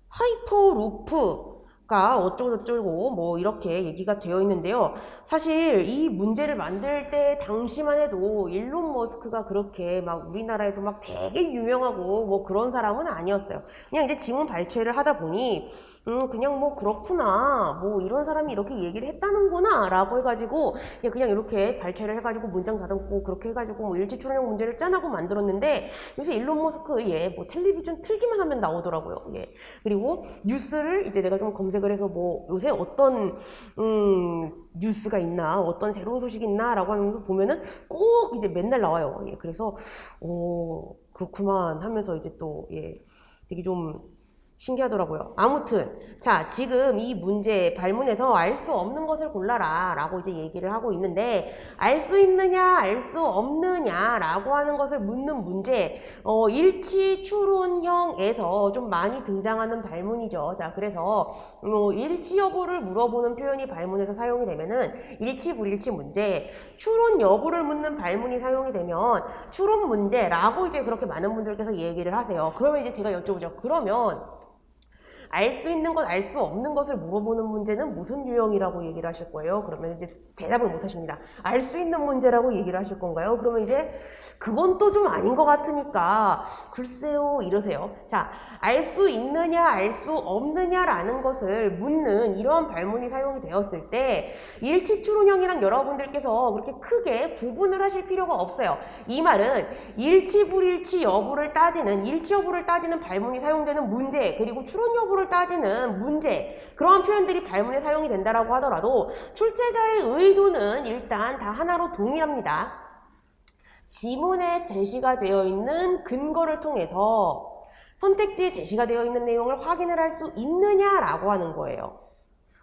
하이퍼루프가 어쩌고저쩌고 뭐 이렇게 얘기가 되어 있는데요. 사실 이 문제를 만들 때 당시만 해도 일론 머스크가 그렇게 막 우리나라에도 막 되게 유명하고 뭐 그런 사람은 아니었어요. 그냥 이제 지문 발췌를 하다 보니 그냥 뭐 그렇구나, 뭐 이런 사람이 이렇게 얘기를 했다는구나 라고 해가지고 그냥 이렇게 발췌를 해가지고 문장 다듬고 그렇게 해가지고 뭐 일지 추론형 문제를 짠하고 만들었는데, 요새 일론 머스크 뭐 텔레비전 틀기만 하면 나오더라고요. 예. 그리고 뉴스를 이제 내가 좀 검색을 해서 뭐 요새 어떤 뉴스가 있나, 어떤 새로운 소식이 있나 라고 하면서 보면은 꼭 이제 맨날 나와요. 예. 그래서 그렇구만 하면서 이제 또 되게 좀 신기하더라고요. 아무튼 자, 지금 이 문제 발문에서 알 수 없는 것을 골라라 라고 이제 얘기를 하고 있는데, 알 수 있느냐 알 수 없느냐 라고 하는 것을 묻는 문제, 일치 추론형에서 좀 많이 등장하는 발문이죠. 자, 그래서 일치 여부를 물어보는 표현이 발문에서 사용이 되면은 일치 불일치 문제, 추론 여부를 묻는 발문이 사용이 되면 추론 문제라고 이제 그렇게 많은 분들께서 얘기를 하세요. 그러면 이제 제가 여쭤보죠. 그러면 알 수 있는 것, 알 수 없는 것을 물어보는 문제는 무슨 유형이라고 얘기를 하실 거예요? 그러면 이제 대답을 못 하십니다. 알 수 있는 문제라고 얘기를 하실 건가요? 그러면 이제 그건 또 좀 아닌 것 같으니까 글쎄요 이러세요. 자, 알 수 있느냐 알 수 없느냐라는 것을 묻는 이러한 발문이 사용이 되었을 때 일치추론형이랑 여러분들께서 그렇게 크게 구분을 하실 필요가 없어요. 이 말은 일치 불일치 여부를 따지는 일치 여부를 따지는 발문이 사용되는 문제, 그리고 추론 여부를 따지는 문제, 그러한 표현들이 발문에 사용이 된다라고 하더라도 출제자의 의도는 일단 다 하나로 동일합니다. 지문에 제시가 되어 있는 근거를 통해서 선택지에 제시가 되어 있는 내용을 확인을 할 수 있느냐라고 하는 거예요.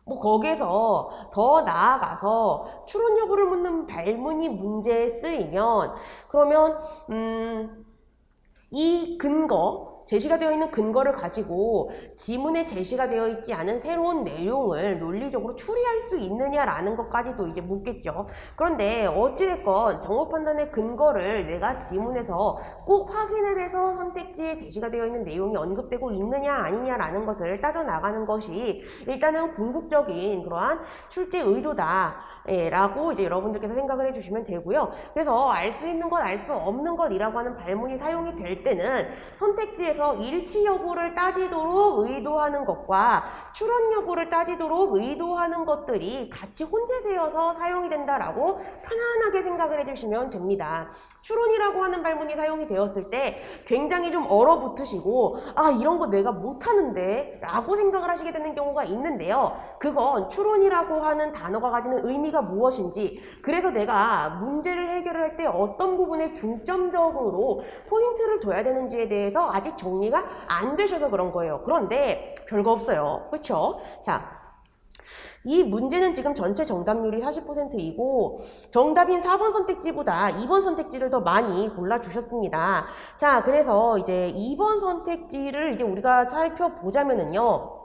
뭐 거기에서 더 나아가서 추론 여부를 묻는 발문이 문제에 쓰이면 그러면 이 근거, 제시가 되어 있는 근거를 가지고 지문에 제시가 되어 있지 않은 새로운 내용을 논리적으로 추리할 수 있느냐라는 것까지도 이제 묻겠죠. 그런데 어찌됐건 정보 판단의 근거를 내가 지문에서 꼭 확인을 해서 선택지에 제시가 되어 있는 내용이 언급되고 있느냐 아니냐라는 것을 따져나가는 것이 일단은 궁극적인 그러한 출제 의도다 라고 이제 여러분들께서 생각을 해주시면 되고요. 그래서 알 수 있는 것, 알 수 없는 것이라고 하는 발문이 사용이 될 때는 선택지에서 일치 여부를 따지도록 의도하는 것과 추론 여부를 따지도록 의도하는 것들이 같이 혼재되어서 사용이 된다라고 편안하게 생각을 해주시면 됩니다. 추론이라고 하는 발문이 사용이 되었을 때 굉장히 좀 얼어붙으시고 아 이런 거 내가 못하는데 라고 생각을 하시게 되는 경우가 있는데요. 그건 추론이라고 하는 단어가 가지는 의미가 무엇인지, 그래서 내가 문제를 해결할 때 어떤 부분에 중점적으로 포인트를 둬야 되는지에 대해서 아직 정리가 안 되셔서 그런 거예요. 그런데 별거 없어요. 그렇죠? 자, 이 문제는 지금 전체 정답률이 40%이고 정답인 4번 선택지보다 2번 선택지를 더 많이 골라주셨습니다. 자, 그래서 이제 2번 선택지를 이제 우리가 살펴보자면은요.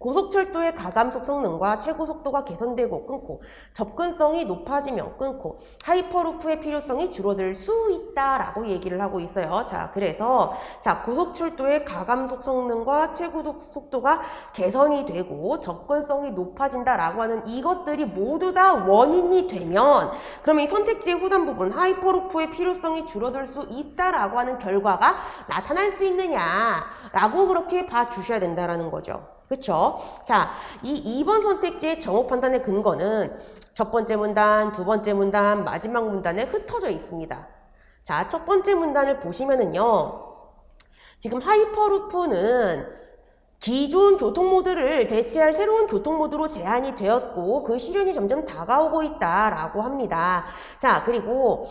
고속철도의 가감속 성능과 최고 속도가 개선되고 끊고 접근성이 높아지며 끊고 하이퍼루프의 필요성이 줄어들 수 있다라고 얘기를 하고 있어요. 자, 그래서 자 고속철도의 가감속 성능과 최고 속도가 개선이 되고 접근성이 높아진다라고 하는 이것들이 모두 다 원인이 되면 그러면 이 선택지의 후단 부분 하이퍼루프의 필요성이 줄어들 수 있다라고 하는 결과가 나타날 수 있느냐라고 그렇게 봐주셔야 된다라는 거죠. 그쵸? 자, 이 2번 선택지의 정혹 판단의 근거는 첫 번째 문단, 두 번째 문단, 마지막 문단에 흩어져 있습니다. 자, 첫 번째 문단을 보시면은요. 지금 하이퍼루프는 기존 교통모드를 대체할 새로운 교통모드로 제한이 되었고 그 실현이 점점 다가오고 있다라고 합니다. 자, 그리고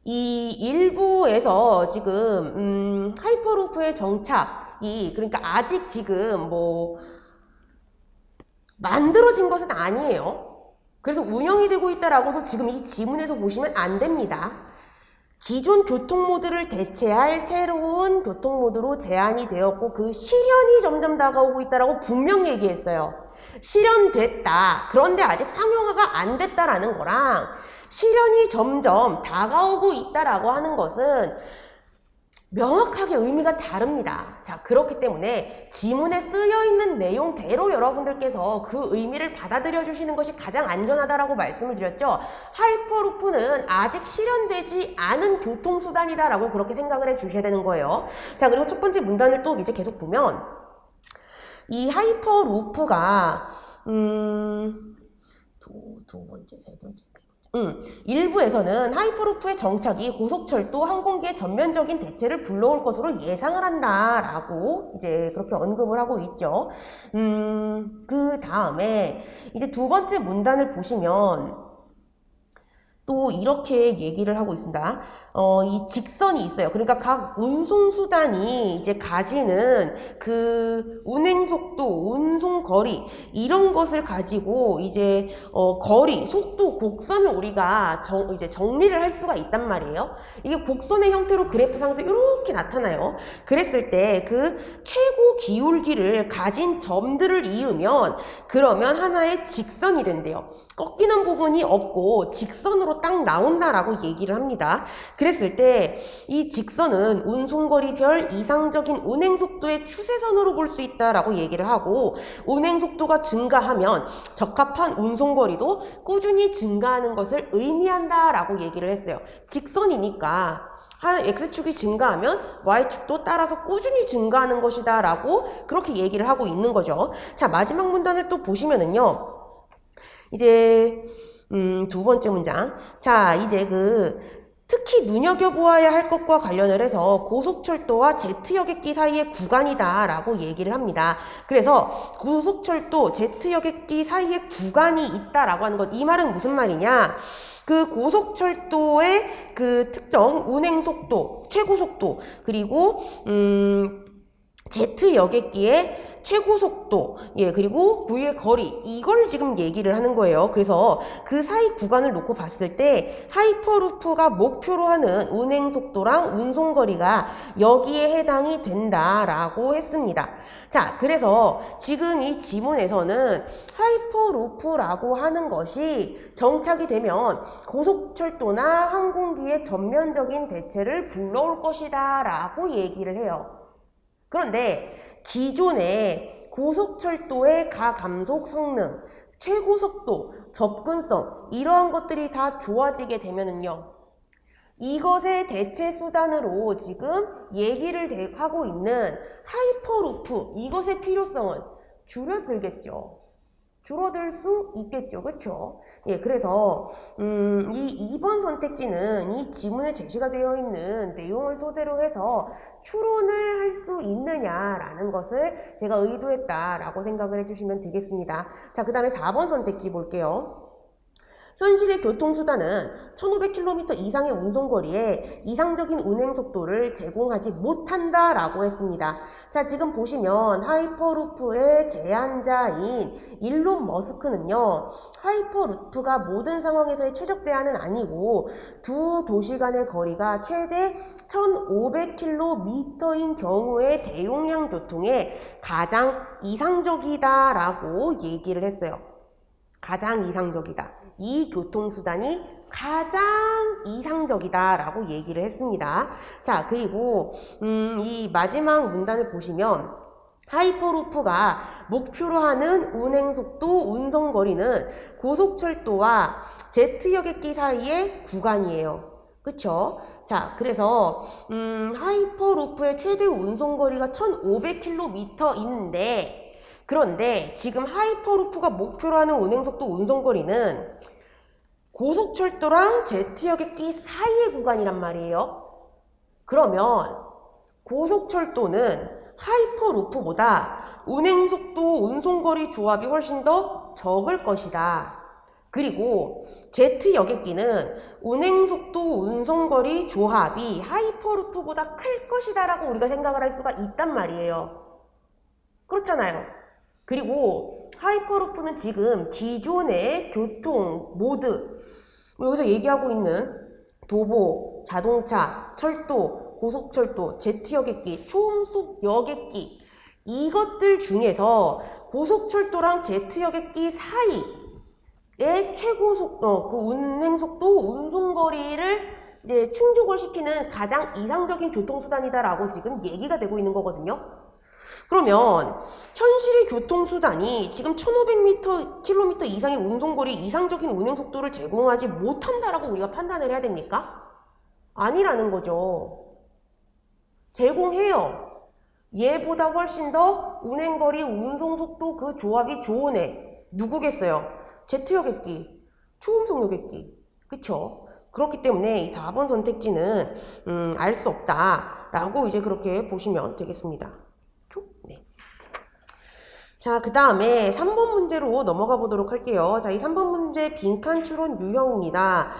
이 일부에서 지금 하이퍼루프의 정착 그러니까 아직 지금 뭐 만들어진 것은 아니에요. 그래서 운영이 되고 있다라고도 지금 이 지문에서 보시면 안 됩니다. 기존 교통모드를 대체할 새로운 교통모드로 제한이 되었고 그 실현이 점점 다가오고 있다라고 분명 얘기했어요. 실현됐다. 그런데 아직 상용화가 안 됐다라는 거랑 실현이 점점 다가오고 있다라고 하는 것은 명확하게 의미가 다릅니다. 자, 그렇기 때문에 지문에 쓰여있는 내용대로 여러분들께서 그 의미를 받아들여 주시는 것이 가장 안전하다라고 말씀을 드렸죠. 하이퍼루프는 아직 실현되지 않은 교통수단이다라고 그렇게 생각을 해 주셔야 되는 거예요. 자, 그리고 첫 번째 문단을 또 이제 계속 보면 이 하이퍼루프가 두 번째, 세 번째 일부에서는 하이퍼루프의 정착이 고속철도 항공기의 전면적인 대체를 불러올 것으로 예상을 한다라고 이제 그렇게 언급을 하고 있죠. 그 다음에 이제 두 번째 문단을 보시면 또 이렇게 얘기를 하고 있습니다. 이 직선이 있어요. 그러니까 각 운송수단이 이제 가지는 그 운행속도, 운송거리, 이런 것을 가지고 이제 거리, 속도, 곡선을 우리가 이제 정리를 할 수가 있단 말이에요. 이게 곡선의 형태로 그래프상에서 이렇게 나타나요. 그랬을 때 그 최고 기울기를 가진 점들을 이으면 그러면 하나의 직선이 된대요. 꺾이는 부분이 없고 직선으로 딱 나온다라고 얘기를 합니다. 그랬을 때 이 직선은 운송거리별 이상적인 운행속도의 추세선으로 볼 수 있다라고 얘기를 하고, 운행속도가 증가하면 적합한 운송거리도 꾸준히 증가하는 것을 의미한다라고 얘기를 했어요. 직선이니까 X축이 증가하면 Y축도 따라서 꾸준히 증가하는 것이다 라고 그렇게 얘기를 하고 있는 거죠. 자, 마지막 문단을 또 보시면은요, 이제 두 번째 문장. 자, 이제 특히 눈여겨보아야 할 것과 관련을 해서 고속철도와 제트여객기 사이의 구간이다 라고 얘기를 합니다. 그래서 고속철도, 제트여객기 사이에 구간이 있다라고 하는 것, 이 말은 무슨 말이냐? 그 고속철도의 그 특정 운행속도, 최고속도, 그리고 제트여객기의 최고속도, 예, 그리고 구의 거리, 이걸 지금 얘기를 하는 거예요. 그래서 그 사이 구간을 놓고 봤을 때 하이퍼루프가 목표로 하는 운행속도랑 운송거리가 여기에 해당이 된다라고 했습니다. 자, 그래서 지금 이 지문에서는 하이퍼루프라고 하는 것이 정착이 되면 고속철도나 항공기의 전면적인 대체를 불러올 것이다 라고 얘기를 해요. 그런데 기존의 고속철도의 가감속 성능, 최고속도, 접근성, 이러한 것들이 다 좋아지게 되면은요, 이것의 대체 수단으로 지금 얘기를 하고 있는 하이퍼루프, 이것의 필요성은 줄어들겠죠. 줄어들 수 있겠죠. 그렇죠? 예, 그래서 이 2번 선택지는 이 지문에 제시가 되어 있는 내용을 토대로 해서 추론을 할 수 있느냐라는 것을 제가 의도했다라고 생각을 해주시면 되겠습니다. 자, 그 다음에 4번 선택지 볼게요. 현실의 교통수단은 1500km 이상의 운송거리에 이상적인 운행속도를 제공하지 못한다라고 했습니다. 자, 지금 보시면 하이퍼루프의 제안자인 일론 머스크는요, 하이퍼루프가 모든 상황에서의 최적 대안은 아니고 두 도시 간의 거리가 최대 1500km인 경우의 대용량 교통에 가장 이상적이다라고 얘기를 했어요. 가장 이상적이다. 이 교통수단이 가장 이상적이다 라고 얘기를 했습니다. 자, 그리고 이 마지막 문단을 보시면 하이퍼루프가 목표로 하는 운행속도, 운송거리는 고속철도와 제트여객기 사이의 구간이에요. 그쵸? 자, 그래서 하이퍼루프의 최대 운송거리가 1500km인데, 그런데 지금 하이퍼루프가 목표로 하는 운행속도, 운송거리는 고속철도랑 제트여객기 사이의 구간이란 말이에요. 그러면 고속철도는 하이퍼루프보다 운행속도, 운송거리 조합이 훨씬 더 적을 것이다. 그리고 제트여객기는 운행속도, 운송거리 조합이 하이퍼루프보다 클 것이다 라고 우리가 생각을 할 수가 있단 말이에요. 그렇잖아요. 그리고 하이퍼루프는 지금 기존의 교통 모드, 여기서 얘기하고 있는 도보, 자동차, 철도, 고속철도, 제트여객기, 초음속 여객기, 이것들 중에서 고속철도랑 제트여객기 사이의 최고속도, 그 운행속도, 운송거리를 이제 충족을 시키는 가장 이상적인 교통수단이다라고 지금 얘기가 되고 있는 거거든요. 그러면 현실의 교통수단이 지금 1500km 이상의 운송거리, 이상적인 운행속도를 제공하지 못한다라고 우리가 판단을 해야 됩니까? 아니라는 거죠. 제공해요. 얘보다 훨씬 더 운행거리, 운송속도 그 조합이 좋은 애. 누구겠어요? 제트여객기, 초음속 여객기. 그쵸? 그렇기 때문에 이 4번 선택지는 알 수 없다라고 이제 그렇게 보시면 되겠습니다. 네. 자, 그 다음에 3번 문제로 넘어가 보도록 할게요. 자, 이 3번 문제 빈칸 추론 유형입니다.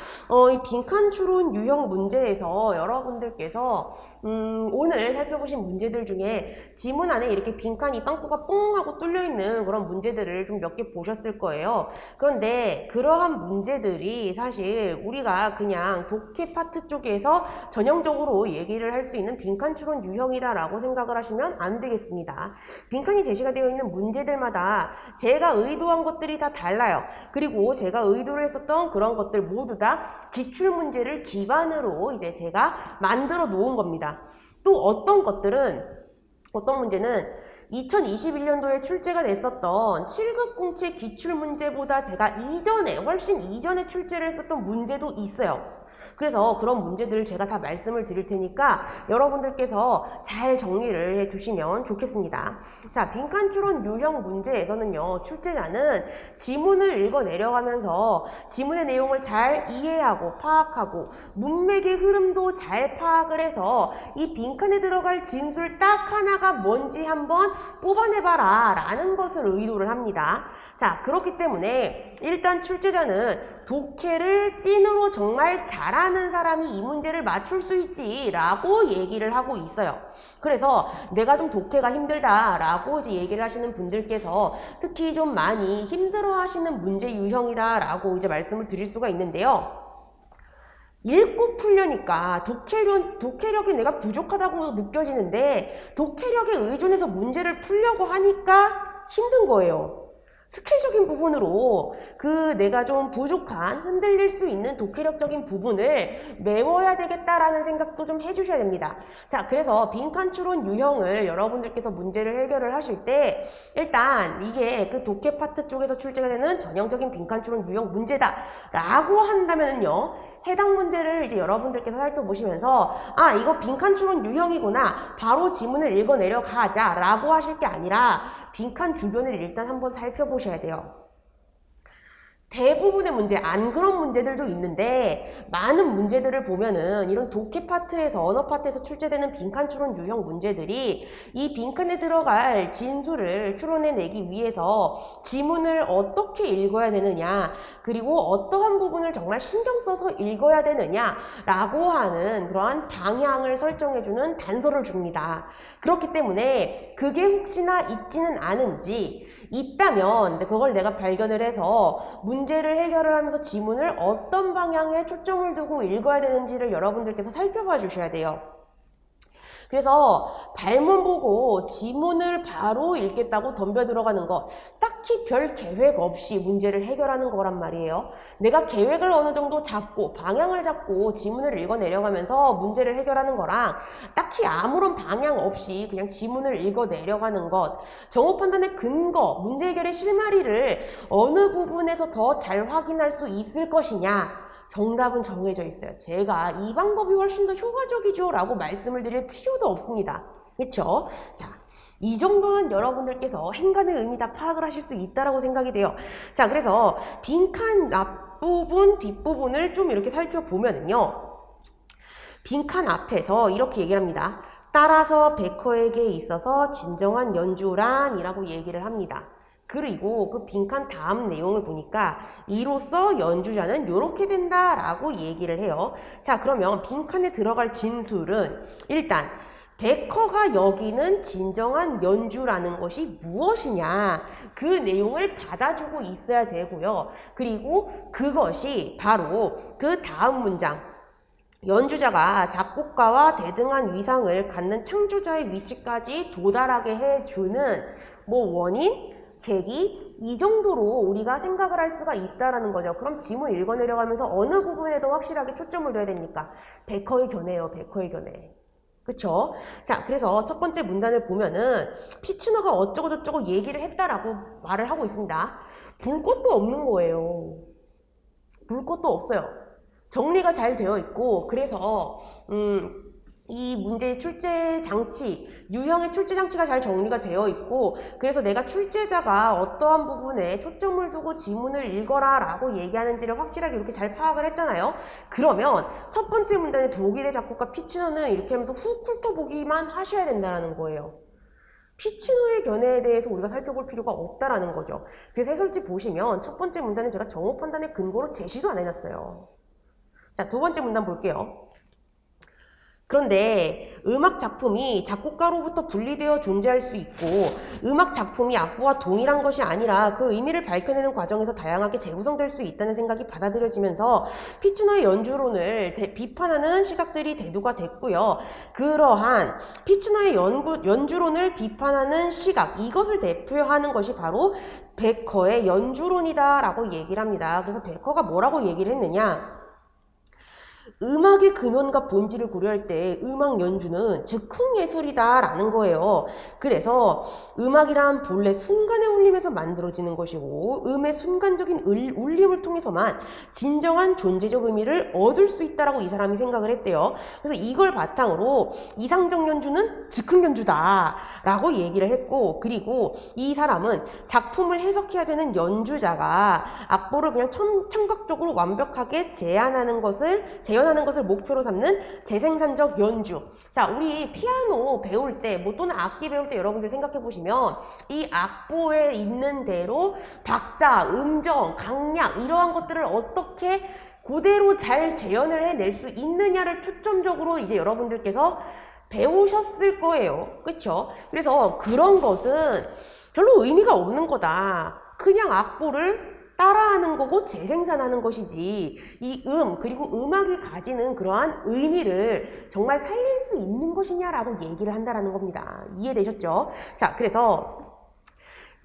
이 빈칸 추론 유형 문제에서 여러분들께서 오늘 살펴보신 문제들 중에 지문 안에 이렇게 빈칸이 빵꾸가 뽕 하고 뚫려 있는 그런 문제들을 좀 몇 개 보셨을 거예요. 그런데 그러한 문제들이 사실 우리가 그냥 독해 파트 쪽에서 전형적으로 얘기를 할 수 있는 빈칸 추론 유형이다라고 생각을 하시면 안 되겠습니다. 빈칸이 제시가 되어 있는 문제 문제들마다 제가 의도한 것들이 다 달라요. 그리고 제가 의도를 했었던 그런 것들 모두 다 기출문제를 기반으로 이제 제가 만들어 놓은 겁니다. 또 어떤 문제는 2021년도에 출제가 됐었던 7급 공채 기출문제보다 제가 훨씬 이전에 출제를 했었던 문제도 있어요. 그래서 그런 문제들을 제가 다 말씀을 드릴 테니까 여러분들께서 잘 정리를 해 두시면 좋겠습니다. 자, 빈칸 추론 유형 문제에서는요, 출제자는 지문을 읽어 내려가면서 지문의 내용을 잘 이해하고 파악하고 문맥의 흐름도 잘 파악을 해서 이 빈칸에 들어갈 진술 딱 하나가 뭔지 한번 뽑아내봐라 라는 것을 의도를 합니다. 자, 그렇기 때문에 일단 출제자는 독해를 찐으로 정말 잘하는 사람이 이 문제를 맞출 수 있지 라고 얘기를 하고 있어요. 그래서 내가 좀 독해가 힘들다 라고 이제 얘기를 하시는 분들께서 특히 좀 많이 힘들어 하시는 문제 유형이다 라고 이제 말씀을 드릴 수가 있는데요. 읽고 풀려니까 독해력이 내가 부족하다고 느껴지는데 독해력에 의존해서 문제를 풀려고 하니까 힘든 거예요. 스킬적인 부분으로 내가 좀 부족한 흔들릴 수 있는 독해력적인 부분을 메워야 되겠다라는 생각도 좀 해주셔야 됩니다. 자, 그래서 빈칸 추론 유형을 여러분들께서 문제를 해결을 하실 때 일단 이게 그 독해 파트 쪽에서 출제가 되는 전형적인 빈칸 추론 유형 문제다 라고 한다면은요, 해당 문제를 이제 여러분들께서 살펴보시면서 아, 이거 빈칸 추론 유형이구나, 바로 지문을 읽어 내려가자 라고 하실 게 아니라 빈칸 주변을 일단 한번 살펴보셔야 돼요. 대부분의 문제, 안 그런 문제들도 있는데 많은 문제들을 보면은 이런 독해 파트에서, 언어 파트에서 출제되는 빈칸 추론 유형 문제들이 이 빈칸에 들어갈 진술을 추론해내기 위해서 지문을 어떻게 읽어야 되느냐, 그리고 어떠한 부분을 정말 신경 써서 읽어야 되느냐 라고 하는 그러한 방향을 설정해주는 단서를 줍니다. 그렇기 때문에 그게 혹시나 있지는 않은지, 있다면 그걸 내가 발견을 해서 문제를 해결을 하면서 지문을 어떤 방향에 초점을 두고 읽어야 되는지를 여러분들께서 살펴봐 주셔야 돼요. 그래서 달문 보고 지문을 바로 읽겠다고 덤벼 들어가는 거, 딱히 별 계획 없이 문제를 해결하는 거란 말이에요. 내가 계획을 어느 정도 잡고 방향을 잡고 지문을 읽어 내려가면서 문제를 해결하는 거랑 딱히 아무런 방향 없이 그냥 지문을 읽어 내려가는 것, 정오 판단의 근거, 문제 해결의 실마리를 어느 부분에서 더 잘 확인할 수 있을 것이냐, 정답은 정해져 있어요. 제가 이 방법이 훨씬 더 효과적이죠 라고 말씀을 드릴 필요도 없습니다. 그렇죠? 자, 이 정도는 여러분들께서 행간의 의미 다 파악을 하실 수 있다라고 생각이 돼요. 자, 그래서 빈칸 앞부분, 뒷부분을 좀 이렇게 살펴보면은요, 빈칸 앞에서 이렇게 얘기를 합니다. 따라서 베커에게 있어서 진정한 연주란이라고 얘기를 합니다. 그리고 그 빈칸 다음 내용을 보니까 이로써 연주자는 이렇게 된다라고 얘기를 해요. 자, 그러면 빈칸에 들어갈 진술은 일단 베커가 여기는 진정한 연주라는 것이 무엇이냐, 그 내용을 받아주고 있어야 되고요. 그리고 그것이 바로 그 다음 문장, 연주자가 작곡가와 대등한 위상을 갖는 창조자의 위치까지 도달하게 해주는 원인, 계기, 이 정도로 우리가 생각을 할 수가 있다라는 거죠. 그럼 지문 읽어 내려가면서 어느 부분에 더 확실하게 초점을 둬야 됩니까? 베커의 견해예요, 베커의 견해. 그쵸? 자, 그래서 첫 번째 문단을 보면은 피츠너가 어쩌고저쩌고 얘기를 했다라고 말을 하고 있습니다. 볼 것도 없는 거예요. 볼 것도 없어요. 정리가 잘 되어 있고, 그래서 이 문제의 출제 장치, 유형의 출제 장치가 잘 정리가 되어 있고, 그래서 내가 출제자가 어떠한 부분에 초점을 두고 지문을 읽어라 라고 얘기하는지를 확실하게 이렇게 잘 파악을 했잖아요. 그러면 첫 번째 문단의 독일의 작곡가 피치노는 이렇게 하면서 훅 훑어보기만 하셔야 된다는 거예요. 피치노의 견해에 대해서 우리가 살펴볼 필요가 없다라는 거죠. 그래서 해설지 보시면 첫 번째 문단은 제가 정오 판단의 근거로 제시도 안 해놨어요. 자, 두 번째 문단 볼게요. 그런데 음악 작품이 작곡가로부터 분리되어 존재할 수 있고 음악 작품이 악보와 동일한 것이 아니라 그 의미를 밝혀내는 과정에서 다양하게 재구성될 수 있다는 생각이 받아들여지면서 피츠너의 연주론을 비판하는 시각들이 대두가 됐고요. 그러한 피츠너의 연주론을 비판하는 시각, 이것을 대표하는 것이 바로 베커의 연주론이다 라고 얘기를 합니다. 그래서 베커가 뭐라고 얘기를 했느냐? 음악의 근원과 본질을 고려할 때 음악 연주는 즉흥 예술이다 라는 거예요. 그래서 음악이란 본래 순간의 울림에서 만들어지는 것이고 음의 순간적인 울림을 통해서만 진정한 존재적 의미를 얻을 수 있다라고 이 사람이 생각을 했대요. 그래서 이걸 바탕으로 이상적 연주는 즉흥 연주다 라고 얘기를 했고, 그리고 이 사람은 작품을 해석해야 되는 연주자가 악보를 그냥 청각적으로 완벽하게 재현하는 것을 목표로 삼는 재생산적 연주. 자, 우리 피아노 배울 때, 또는 악기 배울 때 여러분들 생각해 보시면 이 악보에 있는 대로 박자, 음정, 강약 이러한 것들을 어떻게 그대로 잘 재현을 해낼 수 있느냐를 초점적으로 이제 여러분들께서 배우셨을 거예요. 그쵸? 그래서 그런 것은 별로 의미가 없는 거다. 그냥 악보를 따라하는 거고 재생산하는 것이지, 이 그리고 음악이 가지는 그러한 의미를 정말 살릴 수 있는 것이냐라고 얘기를 한다라는 겁니다. 이해되셨죠? 자, 그래서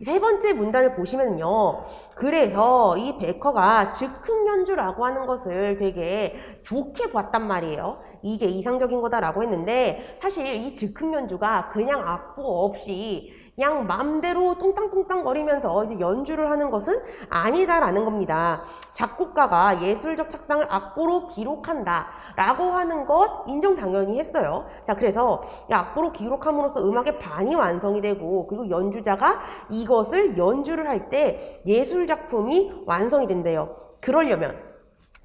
세 번째 문단을 보시면요, 그래서 이 베커가 즉흥 연주라고 하는 것을 되게 좋게 봤단 말이에요. 이게 이상적인 거다라고 했는데, 사실 이 즉흥 연주가 그냥 악보 없이 그냥 맘대로 뚱땅뚱땅 거리면서 이제 연주를 하는 것은 아니다라는 겁니다. 작곡가가 예술적 착상을 악보로 기록한다 라고 하는 것 인정 당연히 했어요. 자, 그래서 이 악보로 기록함으로써 음악의 반이 완성이 되고, 그리고 연주자가 이것을 연주를 할 때 예술작품이 완성이 된대요. 그러려면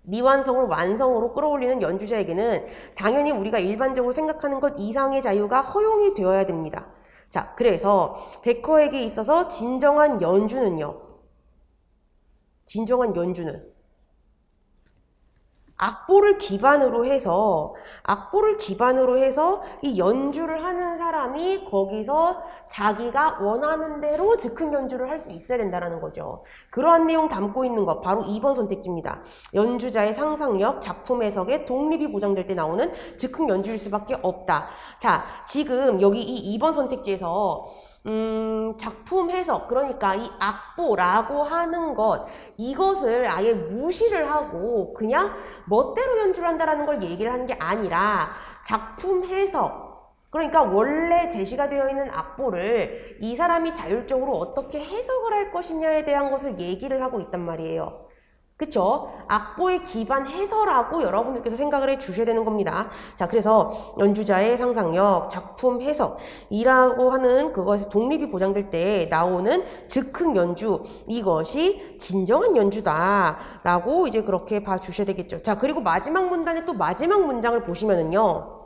미완성을 완성으로 끌어올리는 연주자에게는 당연히 우리가 일반적으로 생각하는 것 이상의 자유가 허용이 되어야 됩니다. 자, 그래서 베커에게 있어서 진정한 연주는 악보를 기반으로 해서 이 연주를 하는 사람이 거기서 자기가 원하는 대로 즉흥 연주를 할 수 있어야 된다는 거죠. 그러한 내용 담고 있는 것 바로 2번 선택지입니다. 연주자의 상상력, 작품 해석의 독립이 보장될 때 나오는 즉흥 연주일 수밖에 없다. 자, 지금 여기 이 2번 선택지에서 작품 해석, 그러니까 이 악보라고 하는 것, 이것을 아예 무시를 하고 그냥 멋대로 연주를 한다는 걸 얘기를 하는 게 아니라 작품 해석, 그러니까 원래 제시가 되어 있는 악보를 이 사람이 자율적으로 어떻게 해석을 할 것이냐에 대한 것을 얘기를 하고 있단 말이에요. 그쵸? 악보의 기반 해설하고 여러분들께서 생각을 해 주셔야 되는 겁니다. 자, 그래서 연주자의 상상력, 작품 해석이라고 하는 그것의 독립이 보장될 때 나오는 즉흥 연주, 이것이 진정한 연주다라고 이제 그렇게 봐 주셔야 되겠죠. 자, 그리고 마지막 문단의 또 마지막 문장을 보시면은요,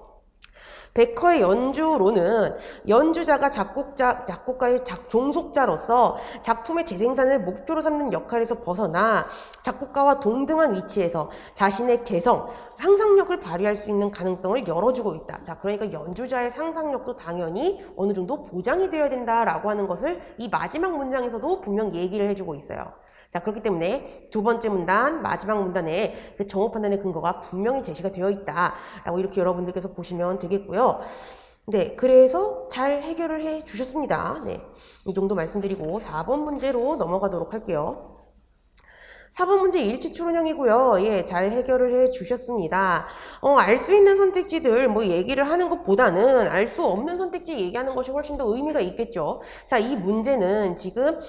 베커의 연주로는 연주자가 작곡가의 종속자로서 작품의 재생산을 목표로 삼는 역할에서 벗어나 작곡가와 동등한 위치에서 자신의 개성, 상상력을 발휘할 수 있는 가능성을 열어주고 있다. 자, 그러니까 연주자의 상상력도 당연히 어느 정도 보장이 되어야 된다라고 하는 것을 이 마지막 문장에서도 분명 얘기를 해주고 있어요. 자, 그렇기 때문에 두 번째 문단, 마지막 문단에 그 정오 판단의 근거가 분명히 제시가 되어 있다 라고 이렇게 여러분들께서 보시면 되겠고요. 네, 그래서 잘 해결을 해 주셨습니다. 네, 이 정도 말씀드리고 4번 문제로 넘어가도록 할게요. 4번 문제 일치 추론형이고요. 예, 잘 해결을 해 주셨습니다. 알 수 있는 선택지들 뭐 얘기를 하는 것보다는 알 수 없는 선택지 얘기하는 것이 훨씬 더 의미가 있겠죠. 자, 이 문제는 지금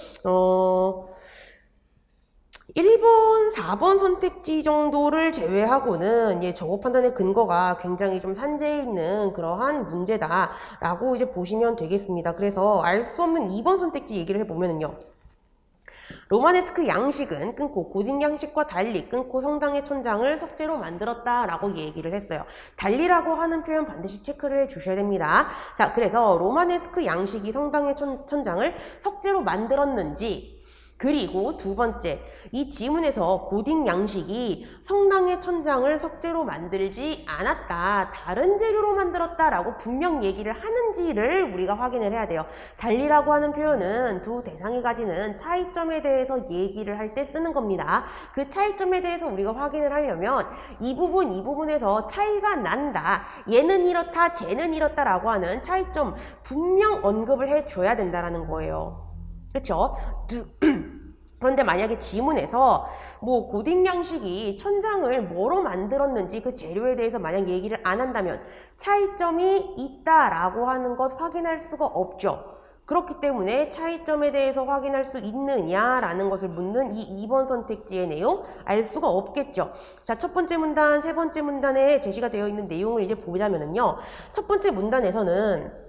1번, 4번 선택지 정도를 제외하고는 정오 판단의 근거가 굉장히 좀 산재해 있는 그러한 문제다라고 이제 보시면 되겠습니다. 그래서 알 수 없는 2번 선택지 얘기를 해보면은요, 로마네스크 양식은 끊고 고딩 양식과 달리 끊고 성당의 천장을 석재로 만들었다라고 얘기를 했어요. 달리라고 하는 표현 반드시 체크를 해 주셔야 됩니다. 자, 그래서 로마네스크 양식이 성당의 천장을 석재로 만들었는지, 그리고 두 번째, 이 지문에서 고딕 양식이 성당의 천장을 석재로 만들지 않았다, 다른 재료로 만들었다라고 분명 얘기를 하는지를 우리가 확인을 해야 돼요. 달리라고 하는 표현은 두 대상이 가지는 차이점에 대해서 얘기를 할 때 쓰는 겁니다. 그 차이점에 대해서 우리가 확인을 하려면 이 부분에서 차이가 난다, 얘는 이렇다, 쟤는 이렇다라고 하는 차이점 분명 언급을 해줘야 된다라는 거예요. 그렇죠? 그런데 만약에 지문에서 뭐 고딕 양식이 천장을 뭐로 만들었는지 그 재료에 대해서 만약 얘기를 안 한다면 차이점이 있다라고 하는 것 확인할 수가 없죠. 그렇기 때문에 차이점에 대해서 확인할 수 있느냐라는 것을 묻는 이 2번 선택지의 내용 알 수가 없겠죠. 자, 첫 번째 문단, 세 번째 문단에 제시가 되어 있는 내용을 이제 보자면은요. 첫 번째 문단에서는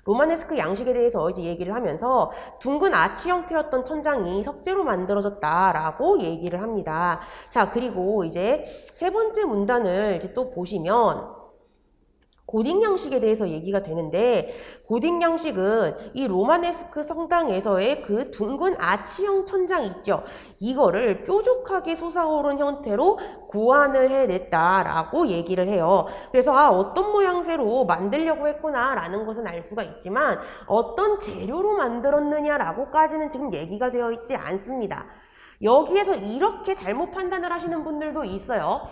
로마네스크 양식에 대해서 이제 얘기를 하면서 둥근 아치 형태였던 천장이 석재로 만들어졌다라고 얘기를 합니다. 자, 그리고 이제 세 번째 문단을 이제 또 보시면 고딕 양식에 대해서 얘기가 되는데, 고딕 양식은 이 로마네스크 성당에서의 그 둥근 아치형 천장 있죠. 이거를 뾰족하게 솟아오른 형태로 고안을 해냈다라고 얘기를 해요. 그래서 어떤 모양새로 만들려고 했구나라는 것은 알 수가 있지만 어떤 재료로 만들었느냐라고까지는 지금 얘기가 되어 있지 않습니다. 여기에서 이렇게 잘못 판단을 하시는 분들도 있어요.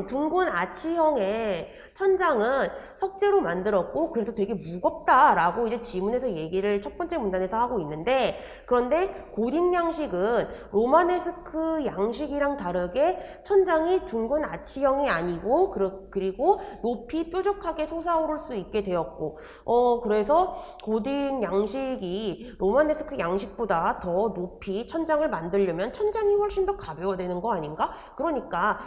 둥근 아치형의 천장은 석재로 만들었고 그래서 되게 무겁다라고 이제 지문에서 얘기를 첫 번째 문단에서 하고 있는데, 그런데 고딕 양식은 로마네스크 양식이랑 다르게 천장이 둥근 아치형이 아니고 그리고 높이 뾰족하게 솟아오를 수 있게 되었고, 그래서 고딕 양식이 로마네스크 양식보다 더 높이 천장을 만들려면 천장이 훨씬 더 가벼워야 되는 거 아닌가? 그러니까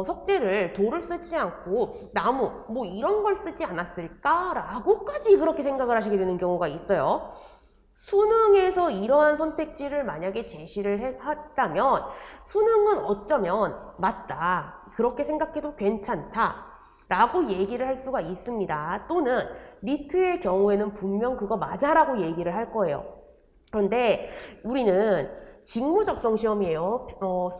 석재를 돌을 쓰지 않고 나무 뭐 이런 걸 쓰지 않았을까라고까지 그렇게 생각을 하시게 되는 경우가 있어요. 수능에서 이러한 선택지를 만약에 제시를 했다면 수능은 어쩌면 맞다, 그렇게 생각해도 괜찮다 라고 얘기를 할 수가 있습니다. 또는 리트의 경우에는 분명 그거 맞아 라고 얘기를 할 거예요. 그런데 우리는 직무적성 시험이에요.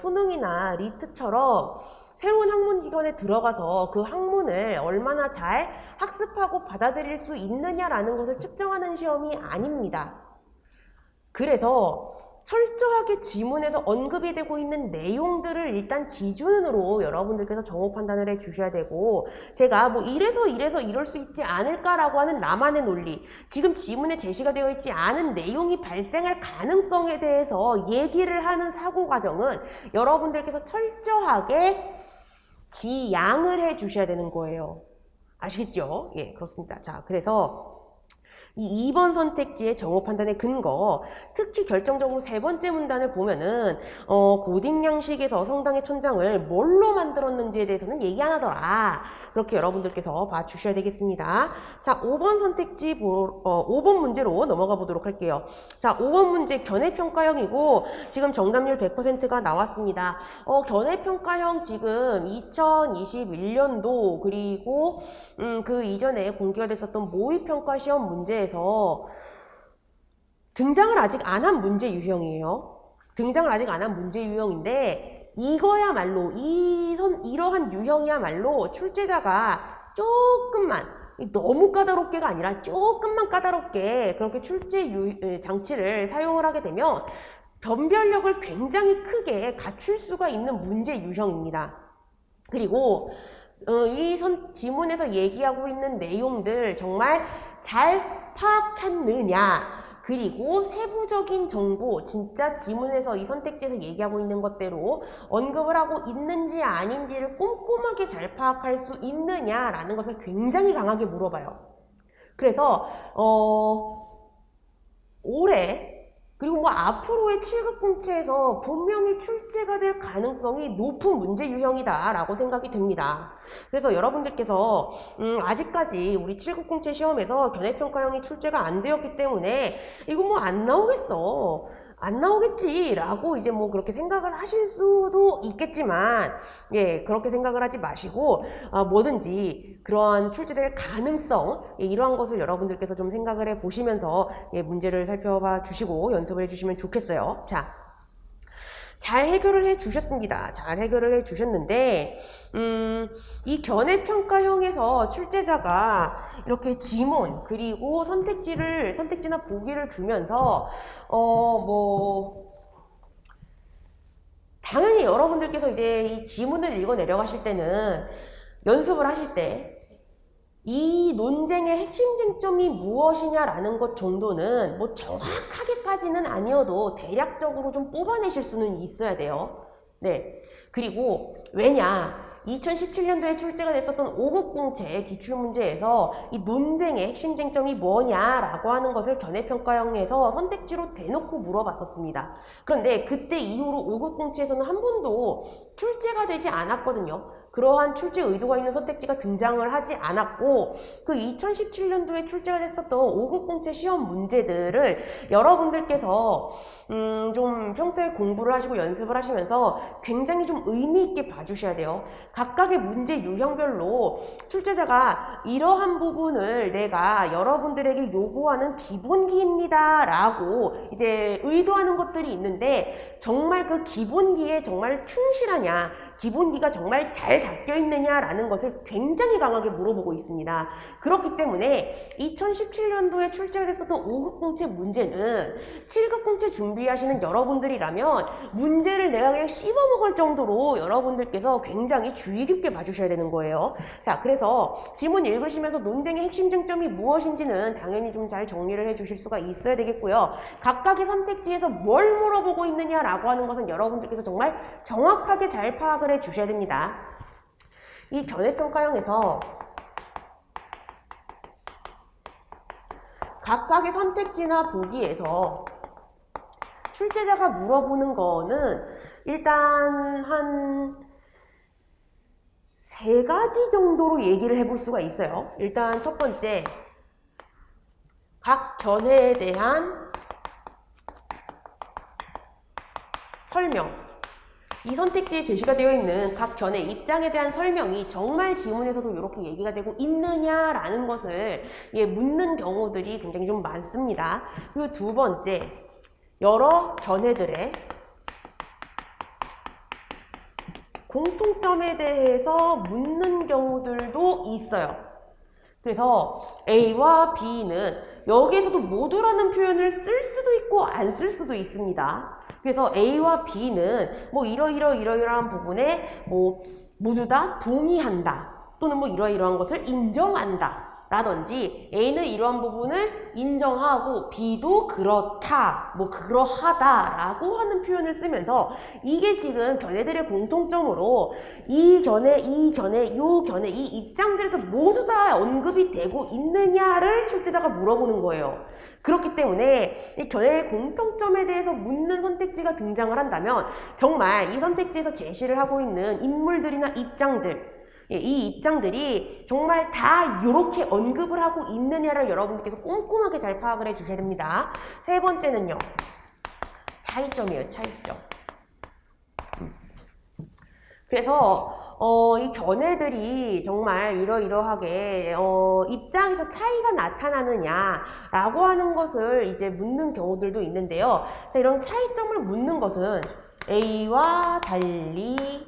수능이나 리트처럼 새로운 학문기관에 들어가서 그 학문을 얼마나 잘 학습하고 받아들일 수 있느냐라는 것을 측정하는 시험이 아닙니다. 그래서 철저하게 지문에서 언급이 되고 있는 내용들을 일단 기준으로 여러분들께서 정보 판단을 해 주셔야 되고, 제가 뭐 이래서 이럴 수 있지 않을까라고 하는 나만의 논리, 지금 지문에 제시가 되어 있지 않은 내용이 발생할 가능성에 대해서 얘기를 하는 사고 과정은 여러분들께서 철저하게 지양을 해 주셔야 되는 거예요. 아시겠죠? 예, 그렇습니다. 자, 그래서 이 2번 선택지의 정오 판단의 근거, 특히 결정적으로 세 번째 문단을 보면은 고딕 양식에서 성당의 천장을 뭘로 만들었는지에 대해서는 얘기 안 하더라. 그렇게 여러분들께서 봐주셔야 되겠습니다. 자, 5번 선택지 5번 문제로 넘어가 보도록 할게요. 자, 5번 문제 견해평가형이고 지금 정답률 100%가 나왔습니다. 견해평가형 지금 2021년도 그리고 그 이전에 공개가 됐었던 모의평가 시험 문제에서 등장을 아직 안 한 문제 유형이에요. 등장을 아직 안 한 문제 유형인데 이거야말로 이러한 유형이야말로 출제자가 조금만, 너무 까다롭게가 아니라 조금만 까다롭게 그렇게 출제 장치를 사용을 하게 되면 변별력을 굉장히 크게 갖출 수가 있는 문제 유형입니다. 그리고 이 지문에서 얘기하고 있는 내용들 정말 잘 파악했느냐, 그리고 세부적인 정보, 진짜 지문에서 이 선택지에서 얘기하고 있는 것대로 언급을 하고 있는지 아닌지를 꼼꼼하게 잘 파악할 수 있느냐라는 것을 굉장히 강하게 물어봐요. 그래서 올해 그리고 뭐 앞으로의 7급 공채에서 분명히 출제가 될 가능성이 높은 문제 유형이다 라고 생각이 됩니다. 그래서 여러분들께서 아직까지 우리 7급 공채 시험에서 견해평가형이 출제가 안 되었기 때문에 이거 뭐 안 나오겠어, 안 나오겠지라고 이제 뭐 그렇게 생각을 하실 수도 있겠지만, 예, 그렇게 생각을 하지 마시고, 뭐든지 그러한 출제될 가능성, 예, 이러한 것을 여러분들께서 좀 생각을 해 보시면서, 예, 문제를 살펴봐 주시고 연습을 해 주시면 좋겠어요. 자, 잘 해결을 해 주셨습니다. 잘 해결을 해 주셨는데, 이 견해평가형에서 출제자가 이렇게 지문, 그리고 선택지나 보기를 주면서, 당연히 여러분들께서 이제 이 지문을 읽어 내려가실 때는 연습을 하실 때, 이 논쟁의 핵심 쟁점이 무엇이냐라는 것 정도는 뭐 정확하게까지는 아니어도 대략적으로 좀 뽑아내실 수는 있어야 돼요. 네. 그리고 왜냐? 2017년도에 출제가 됐었던 5급 공채 기출문제에서 이 논쟁의 핵심 쟁점이 뭐냐라고 하는 것을 견해평가형에서 선택지로 대놓고 물어봤었습니다. 그런데 그때 이후로 5급 공채에서는 한 번도 출제가 되지 않았거든요. 그러한 출제 의도가 있는 선택지가 등장을 하지 않았고, 그 2017년도에 출제가 됐었던 5급 공채 시험 문제들을 여러분들께서 좀 평소에 공부를 하시고 연습을 하시면서 굉장히 좀 의미 있게 봐주셔야 돼요. 각각의 문제 유형별로 출제자가 이러한 부분을 내가 여러분들에게 요구하는 기본기입니다 라고 이제 의도하는 것들이 있는데, 정말 그 기본기에 정말 충실하냐, 기본기가 정말 잘 닦여 있느냐라는 것을 굉장히 강하게 물어보고 있습니다. 그렇기 때문에 2017년도에 출제가 됐었던 5급 공채 문제는 7급 공채 준비하시는 여러분들이라면 문제를 내가 그냥 씹어먹을 정도로 여러분들께서 굉장히 주의 깊게 봐주셔야 되는 거예요. 자, 그래서 지문 읽으시면서 논쟁의 핵심 쟁점이 무엇인지는 당연히 좀 잘 정리를 해주실 수가 있어야 되겠고요. 각각의 선택지에서 뭘 물어보고 있느냐라고 하는 것은 여러분들께서 정말 정확하게 잘 파악을 해주셔야 됩니다. 이 견해평가형에서 각각의 선택지나 보기에서 출제자가 물어보는 거는 일단 한 3가지 정도로 얘기를 해볼 수가 있어요. 일단 첫 번째, 각 견해에 대한 설명. 이 선택지에 제시가 되어 있는 각 견해 입장에 대한 설명이 정말 지문에서도 이렇게 얘기가 되고 있느냐라는 것을 묻는 경우들이 굉장히 좀 많습니다. 그리고 두 번째, 여러 견해들의 공통점에 대해서 묻는 경우들도 있어요. 그래서 A와 B는 여기에서도 모두라는 표현을 쓸 수도 있고 안 쓸 수도 있습니다. 그래서 A와 B는 뭐 이러이러한 부분에 뭐 모두 다 동의한다, 또는 뭐 이러이러한 것을 인정한다 라든지, A는 이러한 부분을 인정하고 B도 그렇다, 뭐 그러하다 라고 하는 표현을 쓰면서, 이게 지금 견해들의 공통점으로 이 견해, 요 견해, 이 입장들에서 모두 다 언급이 되고 있느냐를 출제자가 물어보는 거예요. 그렇기 때문에 이 견해의 공통점에 대해서 묻는 선택지가 등장을 한다면, 정말 이 선택지에서 제시를 하고 있는 인물들이나 입장들, 이 입장들이 정말 다 이렇게 언급을 하고 있느냐를 여러분들께서 꼼꼼하게 잘 파악을 해 주셔야 됩니다. 세 번째는요, 차이점이에요. 차이점. 그래서 이 견해들이 정말 이러이러하게 입장에서 차이가 나타나느냐라고 하는 것을 이제 묻는 경우들도 있는데요. 자, 이런 차이점을 묻는 것은 A와 달리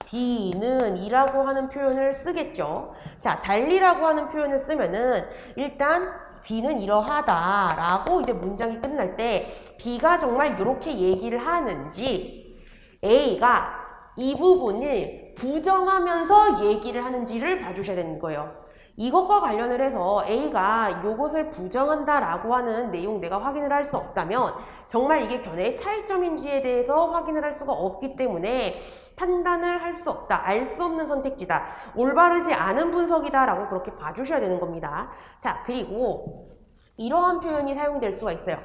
B는 이라고 하는 표현을 쓰겠죠. 자, 달리라고 하는 표현을 쓰면은 일단 B는 이러하다 라고 이제 문장이 끝날 때 B가 정말 이렇게 얘기를 하는지, A가 이 부분을 부정하면서 얘기를 하는지를 봐주셔야 되는 거예요. 이것과 관련을 해서 A가 이것을 부정한다라고 하는 내용 내가 확인을 할 수 없다면 정말 이게 견해의 차이점인지에 대해서 확인을 할 수가 없기 때문에 판단을 할 수 없다, 알 수 없는 선택지다, 올바르지 않은 분석이다 라고 그렇게 봐주셔야 되는 겁니다. 자, 그리고 이러한 표현이 사용이 될 수가 있어요.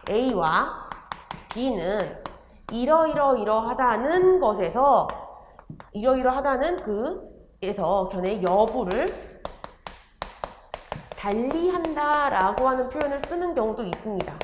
A와 B는 이러하다는 것에서, 이러하다는 그에서 견해의 여부를 달리한다 라고 하는 표현을 쓰는 경우도 있습니다.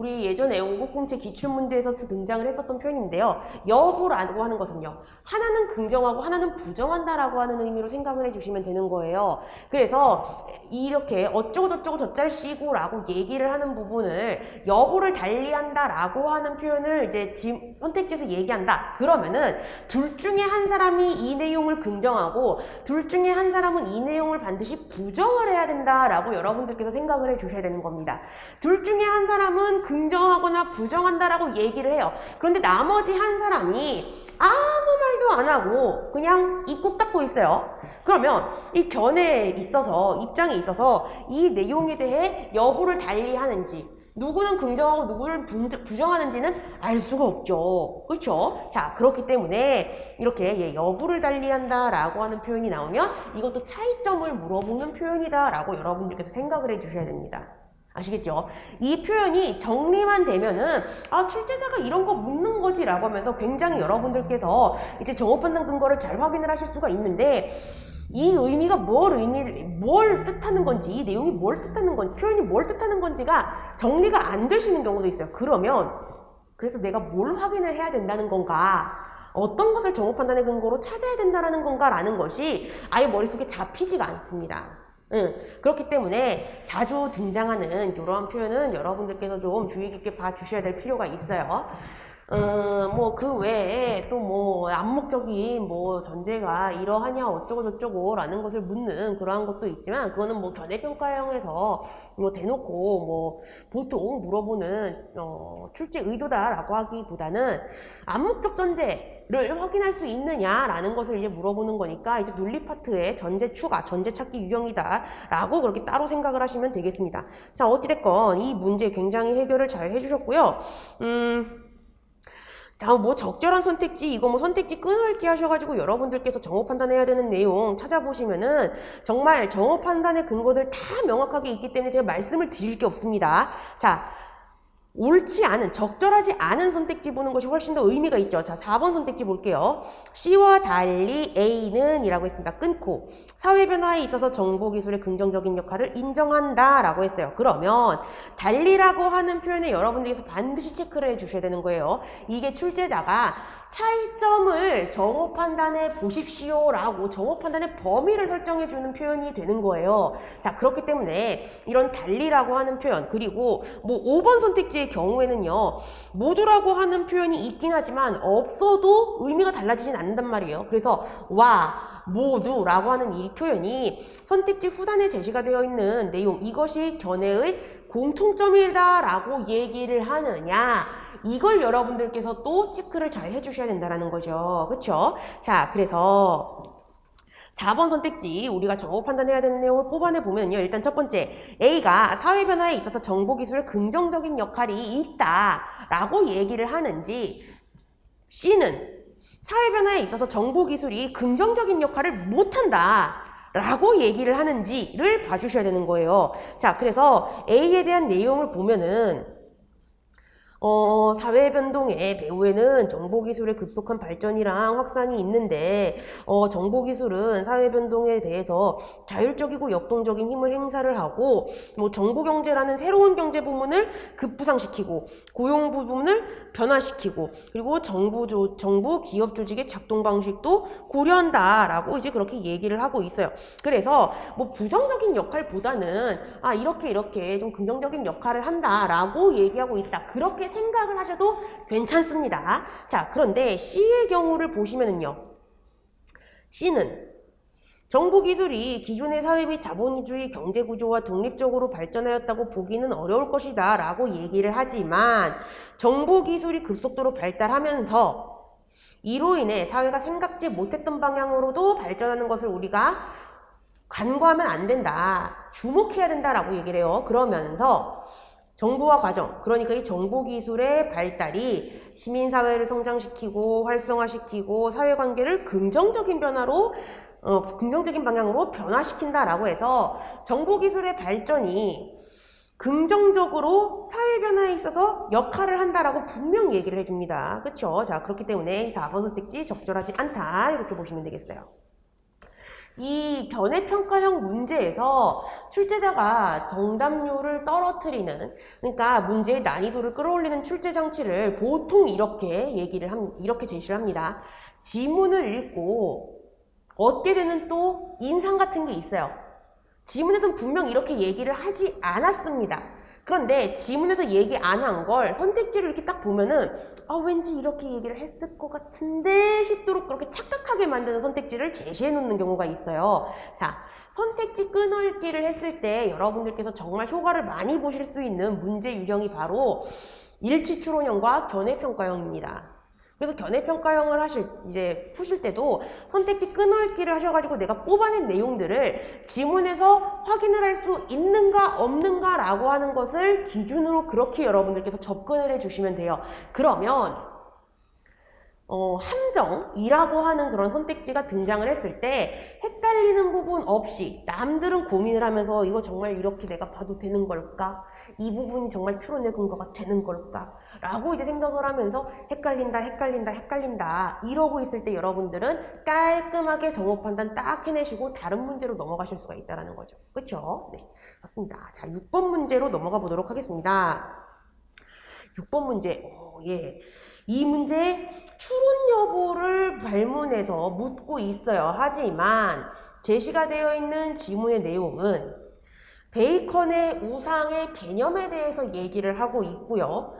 우리 예전에 590제 기출문제에서 등장을 했었던 표현인데요. 여부라고 하는 것은요. 하나는 긍정하고 하나는 부정한다라고 하는 의미로 생각을 해주시면 되는 거예요. 그래서 이렇게 어쩌고저쩌고 저짤시고라고 얘기를 하는 부분을 여부를 달리한다라고 하는 표현을 이제 선택지에서 얘기한다. 그러면은 둘 중에 한 사람이 이 내용을 긍정하고 둘 중에 한 사람은 이 내용을 반드시 부정을 해야 된다라고 여러분들께서 생각을 해주셔야 되는 겁니다. 둘 중에 한 사람은 긍정하거나 부정한다라고 얘기를 해요. 그런데 나머지 한 사람이 아무 말도 안 하고 그냥 입 꼭 닫고 있어요. 그러면 이 견해에 있어서, 입장에 있어서 이 내용에 대해 여부를 달리하는지, 누구는 긍정하고 누구를 부정하는지는 알 수가 없죠. 그렇죠? 자, 그렇기 때문에 이렇게 여부를 달리한다라고 하는 표현이 나오면 이것도 차이점을 물어보는 표현이다라고 여러분들께서 생각을 해주셔야 됩니다. 아시겠죠? 이 표현이 정리만 되면은 출제자가 이런 거 묻는 거지 라고 하면서 굉장히 여러분들께서 이제 정오판단 근거를 잘 확인을 하실 수가 있는데, 이 의미가 뭘 뜻하는 건지, 이 내용이 뭘 뜻하는 건지, 표현이 뭘 뜻하는 건지가 정리가 안 되시는 경우도 있어요. 그러면 그래서 내가 뭘 확인을 해야 된다는 건가, 어떤 것을 정오판단의 근거로 찾아야 된다는 건가 라는 것이 아예 머릿속에 잡히지가 않습니다. 그렇기 때문에 자주 등장하는 이러한 표현은 여러분들께서 좀 주의 깊게 봐주셔야 될 필요가 있어요. 뭐 그 외에 또 뭐 암묵적인 뭐 전제가 이러하냐 어쩌고 저쩌고 라는 것을 묻는 그러한 것도 있지만, 그거는 뭐 견해평가형에서 뭐 대놓고 뭐 보통 물어보는 출제 의도다라고 하기보다는 암묵적 전제를 확인할 수 있느냐라는 것을 이제 물어보는 거니까, 이제 논리 파트의 전제 추가, 전제 찾기 유형이다라고 그렇게 따로 생각을 하시면 되겠습니다. 자, 어찌됐건 이 문제 굉장히 해결을 잘 해주셨고요. 다음 뭐 적절한 선택지, 이거 뭐 선택지 끊을게 하셔가지고 여러분들께서 정오 판단해야 되는 내용 찾아보시면은 정말 정오 판단의 근거들 다 명확하게 있기 때문에 제가 말씀을 드릴 게 없습니다. 자, 옳지 않은, 적절하지 않은 선택지 보는 것이 훨씬 더 의미가 있죠. 자, 4번 선택지 볼게요. C와 달리 A는 이라고 했습니다. 끊고 사회변화에 있어서 정보기술의 긍정적인 역할을 인정한다 라고 했어요. 그러면 달리라고 하는 표현에 여러분들께서 반드시 체크를 해주셔야 되는 거예요. 이게 출제자가 차이점을 정오 판단해 보십시오 라고 정오 판단의 범위를 설정해 주는 표현이 되는 거예요. 자, 그렇기 때문에 이런 달리라고 하는 표현, 그리고 뭐 5번 선택지의 경우에는요, 모두라고 하는 표현이 있긴 하지만 없어도 의미가 달라지진 않는단 말이에요. 그래서 모두라고 하는 이 표현이 선택지 후단에 제시가 되어 있는 내용, 이것이 견해의 공통점이다라고 얘기를 하느냐, 이걸 여러분들께서 또 체크를 잘 해주셔야 된다는 거죠. 그쵸? 자, 그래서 4번 선택지 우리가 정보 판단해야 되는 내용을 뽑아내 보면요. 일단 첫 번째, A가 사회변화에 있어서 정보기술의 긍정적인 역할이 있다라고 얘기를 하는지, C는 사회변화에 있어서 정보기술이 긍정적인 역할을 못한다 라고 얘기를 하는지를 봐주셔야 되는 거예요. 자, 그래서 A에 대한 내용을 보면은 사회 변동의 배후에는 정보기술의 급속한 발전이랑 확산이 있는데, 정보기술은 사회 변동에 대해서 자율적이고 역동적인 힘을 행사를 하고, 뭐 정보경제라는 새로운 경제 부문을 급부상시키고, 고용 부분을 변화시키고, 그리고 정부 기업 조직의 작동 방식도 고려한다라고 이제 그렇게 얘기를 하고 있어요. 그래서 뭐 부정적인 역할보다는 이렇게 좀 긍정적인 역할을 한다라고 얘기하고 있다, 그렇게 생각을 하셔도 괜찮습니다. 자, 그런데 C의 경우를 보시면은요, C는 정보기술이 기존의 사회 및 자본주의 경제구조와 독립적으로 발전하였다고 보기는 어려울 것이다 라고 얘기를 하지만, 정보기술이 급속도로 발달하면서 이로 인해 사회가 생각지 못했던 방향으로도 발전하는 것을 우리가 간과하면 안 된다, 주목해야 된다라고 얘기를 해요. 그러면서 정보화 과정, 그러니까 이 정보기술의 발달이 시민사회를 성장시키고 활성화시키고 사회관계를 긍정적인 방향으로 변화시킨다라고 해서 정보기술의 발전이 긍정적으로 사회 변화에 있어서 역할을 한다라고 분명히 얘기를 해줍니다. 그쵸? 자, 그렇기 때문에 4번 선택지 적절하지 않다, 이렇게 보시면 되겠어요. 이 견해평가형 문제에서 출제자가 정답률을 떨어뜨리는, 그러니까 문제의 난이도를 끌어올리는 출제 장치를 보통 이렇게 제시를 합니다. 지문을 읽고 얻게 되는 또 인상 같은 게 있어요. 지문에서는 분명 이렇게 얘기를 하지 않았습니다. 그런데 지문에서 얘기 안 한 걸 선택지를 이렇게 딱 보면은 왠지 이렇게 얘기를 했을 것 같은데 싶도록 그렇게 착각하게 만드는 선택지를 제시해 놓는 경우가 있어요. 자, 선택지 끊어읽기를 했을 때 여러분들께서 정말 효과를 많이 보실 수 있는 문제 유형이 바로 일치추론형과 견해평가형입니다. 그래서 견해평가형을 푸실 때도 선택지 끊어읽기를 하셔가지고 내가 뽑아낸 내용들을 지문에서 확인을 할 수 있는가 없는가 라고 하는 것을 기준으로 그렇게 여러분들께서 접근을 해주시면 돼요. 그러면 함정이라고 하는 그런 선택지가 등장을 했을 때 헷갈리는 부분 없이 남들은 고민을 하면서 이거 정말 이렇게 내가 봐도 되는 걸까? 이 부분이 정말 추론의 근거가 되는 걸까? 라고 이제 생각을 하면서 헷갈린다 이러고 있을 때 여러분들은 깔끔하게 정오 판단 딱 해내시고 다른 문제로 넘어가실 수가 있다는 거죠. 그쵸? 네, 맞습니다. 자, 6번 문제로 넘어가 보도록 하겠습니다. 6번 문제. 이 문제 추론 여부를 발문해서 묻고 있어요. 하지만 제시가 되어 있는 지문의 내용은 베이컨의 우상의 개념에 대해서 얘기를 하고 있고요.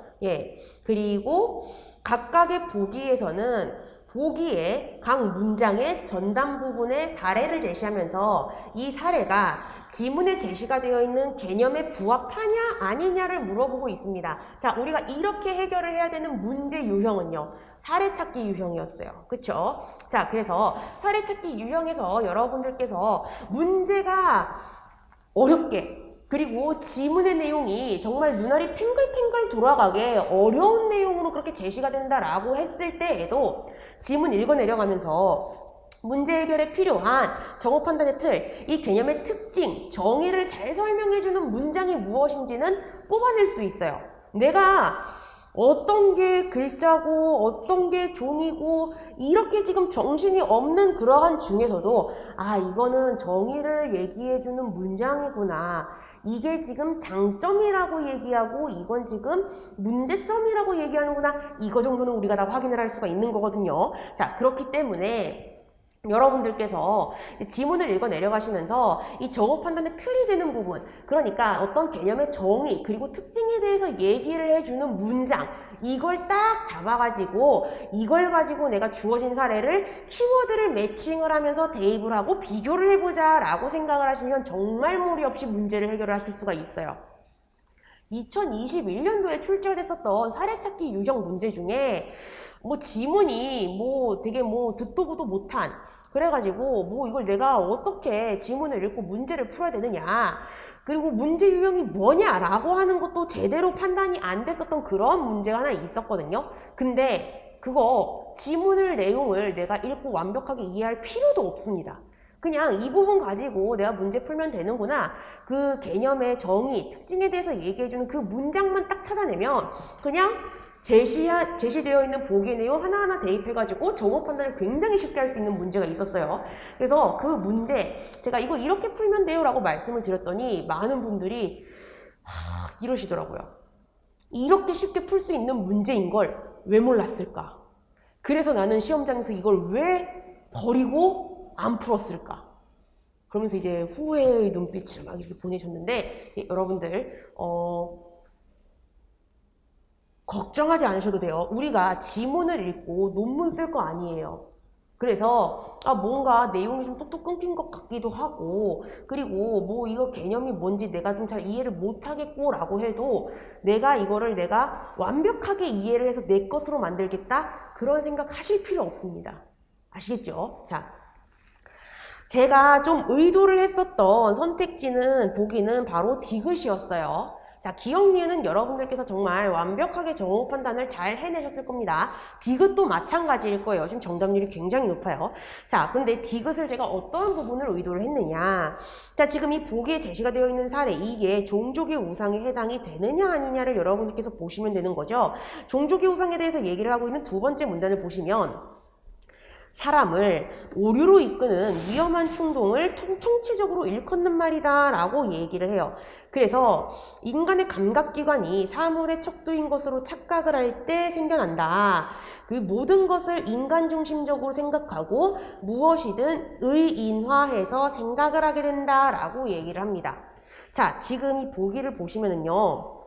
그리고 각각의 보기에서는 보기에 각 문장의 전담 부분의 사례를 제시하면서 이 사례가 지문에 제시가 되어 있는 개념에 부합하냐 아니냐를 물어보고 있습니다. 자, 우리가 이렇게 해결을 해야 되는 문제 유형은요, 사례찾기 유형이었어요. 그쵸? 자, 그래서 사례찾기 유형에서 여러분들께서 문제가 어렵게, 그리고 지문의 내용이 정말 눈알이 팽글팽글 돌아가게 어려운 내용으로 그렇게 제시가 된다라고 했을 때에도 지문 읽어내려가면서 문제 해결에 필요한 정오 판단의 틀, 이 개념의 특징, 정의를 잘 설명해주는 문장이 무엇인지는 뽑아낼 수 있어요. 내가 어떤 게 글자고 어떤 게 종이고 이렇게 지금 정신이 없는 그러한 중에서도 이거는 정의를 얘기해주는 문장이구나, 이게 지금 장점이라고 얘기하고 이건 지금 문제점이라고 얘기하는구나, 이거 정도는 우리가 다 확인을 할 수가 있는 거거든요. 자, 그렇기 때문에 여러분들께서 지문을 읽어 내려가시면서 이 정오 판단의 틀이 되는 부분, 그러니까 어떤 개념의 정의 그리고 특징에 대해서 얘기를 해주는 문장, 이걸 딱 잡아가지고 이걸 가지고 내가 주어진 사례를 키워드를 매칭을 하면서 대입을 하고 비교를 해보자 라고 생각을 하시면 정말 무리 없이 문제를 해결하실 수가 있어요. 2021년도에 출제가 됐었던 사례찾기 유형 문제 중에 지문이 되게 듣도 보도 못한, 그래가지고 이걸 내가 어떻게 지문을 읽고 문제를 풀어야 되느냐, 그리고 문제 유형이 뭐냐라고 하는 것도 제대로 판단이 안 됐었던 그런 문제가 하나 있었거든요. 근데 그거 지문을 내용을 내가 읽고 완벽하게 이해할 필요도 없습니다. 그냥 이 부분 가지고 내가 문제 풀면 되는구나, 그 개념의 정의, 특징에 대해서 얘기해주는 그 문장만 딱 찾아내면 그냥 제시되어 있는 보기의 내용 하나하나 대입해가지고 정오 판단을 굉장히 쉽게 할 수 있는 문제가 있었어요. 그래서 그 문제, 제가 이거 이렇게 풀면 돼요 라고 말씀을 드렸더니 많은 분들이 이러시더라고요. 이렇게 쉽게 풀 수 있는 문제인 걸 왜 몰랐을까? 그래서 나는 시험장에서 이걸 왜 버리고 안 풀었을까? 그러면서 이제 후회의 눈빛을 막 이렇게 보내셨는데, 여러분들 걱정하지 않으셔도 돼요. 우리가 지문을 읽고 논문 쓸 거 아니에요. 그래서 뭔가 내용이 좀 뚝뚝 끊긴 것 같기도 하고, 그리고 이거 개념이 뭔지 내가 좀 잘 이해를 못하겠고 라고 해도 이거를 내가 완벽하게 이해를 해서 내 것으로 만들겠다, 그런 생각 하실 필요 없습니다. 아시겠죠? 자, 제가 좀 의도를 했었던 선택지는 보기는 바로 디귿이었어요. 자, 기억 니은은 여러분들께서 정말 완벽하게 정오 판단을 잘 해내셨을 겁니다. 디귿도 마찬가지일 거예요. 지금 정답률이 굉장히 높아요. 자, 그런데 디귿을 제가 어떤 부분을 의도를 했느냐. 자, 지금 이 보기에 제시가 되어 있는 사례, 이게 종족의 우상에 해당이 되느냐 아니냐를 여러분들께서 보시면 되는 거죠. 종족의 우상에 대해서 얘기를 하고 있는 두 번째 문단을 보시면 사람을 오류로 이끄는 위험한 충동을 총체적으로 일컫는 말이다 라고 얘기를 해요. 그래서 인간의 감각기관이 사물의 척도인 것으로 착각을 할 때 생겨난다. 그 모든 것을 인간 중심적으로 생각하고 무엇이든 의인화해서 생각을 하게 된다 라고 얘기를 합니다. 자, 지금 이 보기를 보시면은요,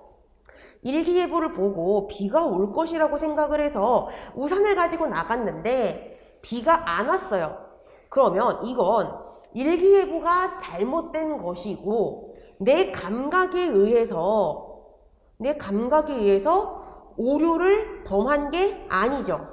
일기예보를 보고 비가 올 것이라고 생각을 해서 우산을 가지고 나갔는데 비가 안 왔어요. 그러면 이건 일기예보가 잘못된 것이고 내 감각에 의해서 오류를 범한 게 아니죠.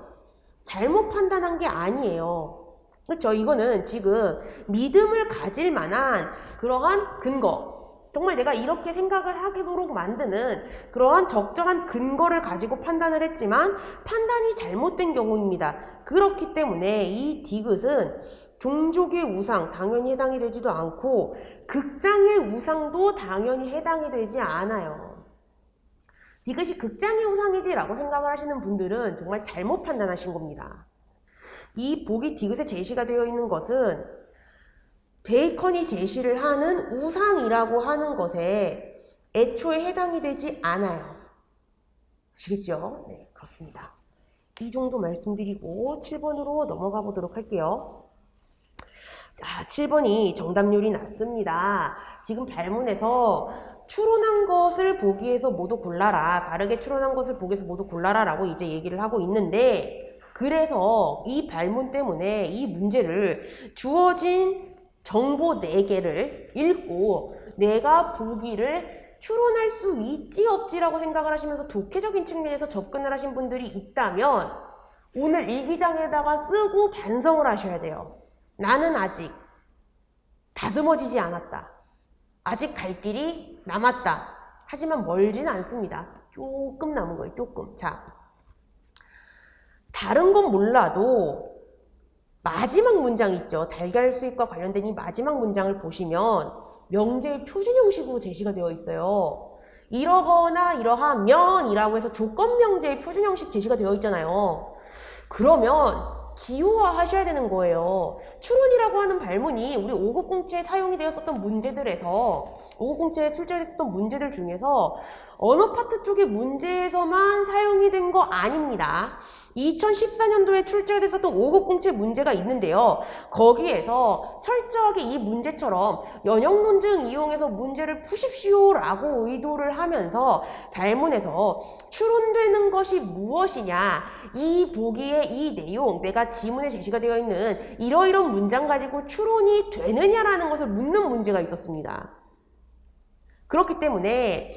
잘못 판단한 게 아니에요. 그렇죠? 이거는 지금 믿음을 가질 만한 그러한 근거, 정말 내가 이렇게 생각을 하도록 만드는 그러한 적절한 근거를 가지고 판단을 했지만 판단이 잘못된 경우입니다. 그렇기 때문에 이 디귿은 종족의 우상 당연히 해당이 되지도 않고 극장의 우상도 당연히 해당이 되지 않아요. 디귿이 극장의 우상이지 라고 생각을 하시는 분들은 정말 잘못 판단하신 겁니다. 이 복이 디귿에 제시가 되어 있는 것은 베이컨이 제시를 하는 우상이라고 하는 것에 애초에 해당이 되지 않아요. 아시겠죠? 네, 그렇습니다. 이 정도 말씀드리고 7번으로 넘어가 보도록 할게요. 자, 7번이 정답률이 낮습니다. 지금 발문에서 추론한 것을 보기에서 모두 골라라. 바르게 추론한 것을 보기에서 모두 골라라 라고 이제 얘기를 하고 있는데, 그래서 이 발문 때문에 이 문제를 주어진 정보 4개를 읽고 내가 보기를 추론할 수 있지 없지라고 생각을 하시면서 독해적인 측면에서 접근을 하신 분들이 있다면 오늘 일기장에다가 쓰고 반성을 하셔야 돼요. 나는 아직 다듬어지지 않았다. 아직 갈 길이 남았다. 하지만 멀지는 않습니다. 조금 남은 거예요. 조금. 자, 다른 건 몰라도 마지막 문장 있죠. 달걀 수익과 관련된 이 마지막 문장을 보시면 명제의 표준 형식으로 제시가 되어 있어요. 이러거나 이러하면 이라고 해서 조건 명제의 표준 형식 제시가 되어 있잖아요. 그러면 기호화 하셔야 되는 거예요. 추론이라고 하는 발문이 우리 5급 공채에 사용이 되었었던 문제들에서 5급 공채에 출제됐었던 문제들 중에서 언어 파트 쪽의 문제에서만 사용이 된 거 아닙니다. 2014년도에 출제됐었던 5급 공채 문제가 있는데요. 거기에서 철저하게 이 문제처럼 연역 논증 이용해서 문제를 푸십시오 라고 의도를 하면서 발문에서 추론되는 것이 무엇이냐, 이 보기의 이 내용, 내가 지문에 제시가 되어 있는 이러이런 문장 가지고 추론이 되느냐라는 것을 묻는 문제가 있었습니다. 그렇기 때문에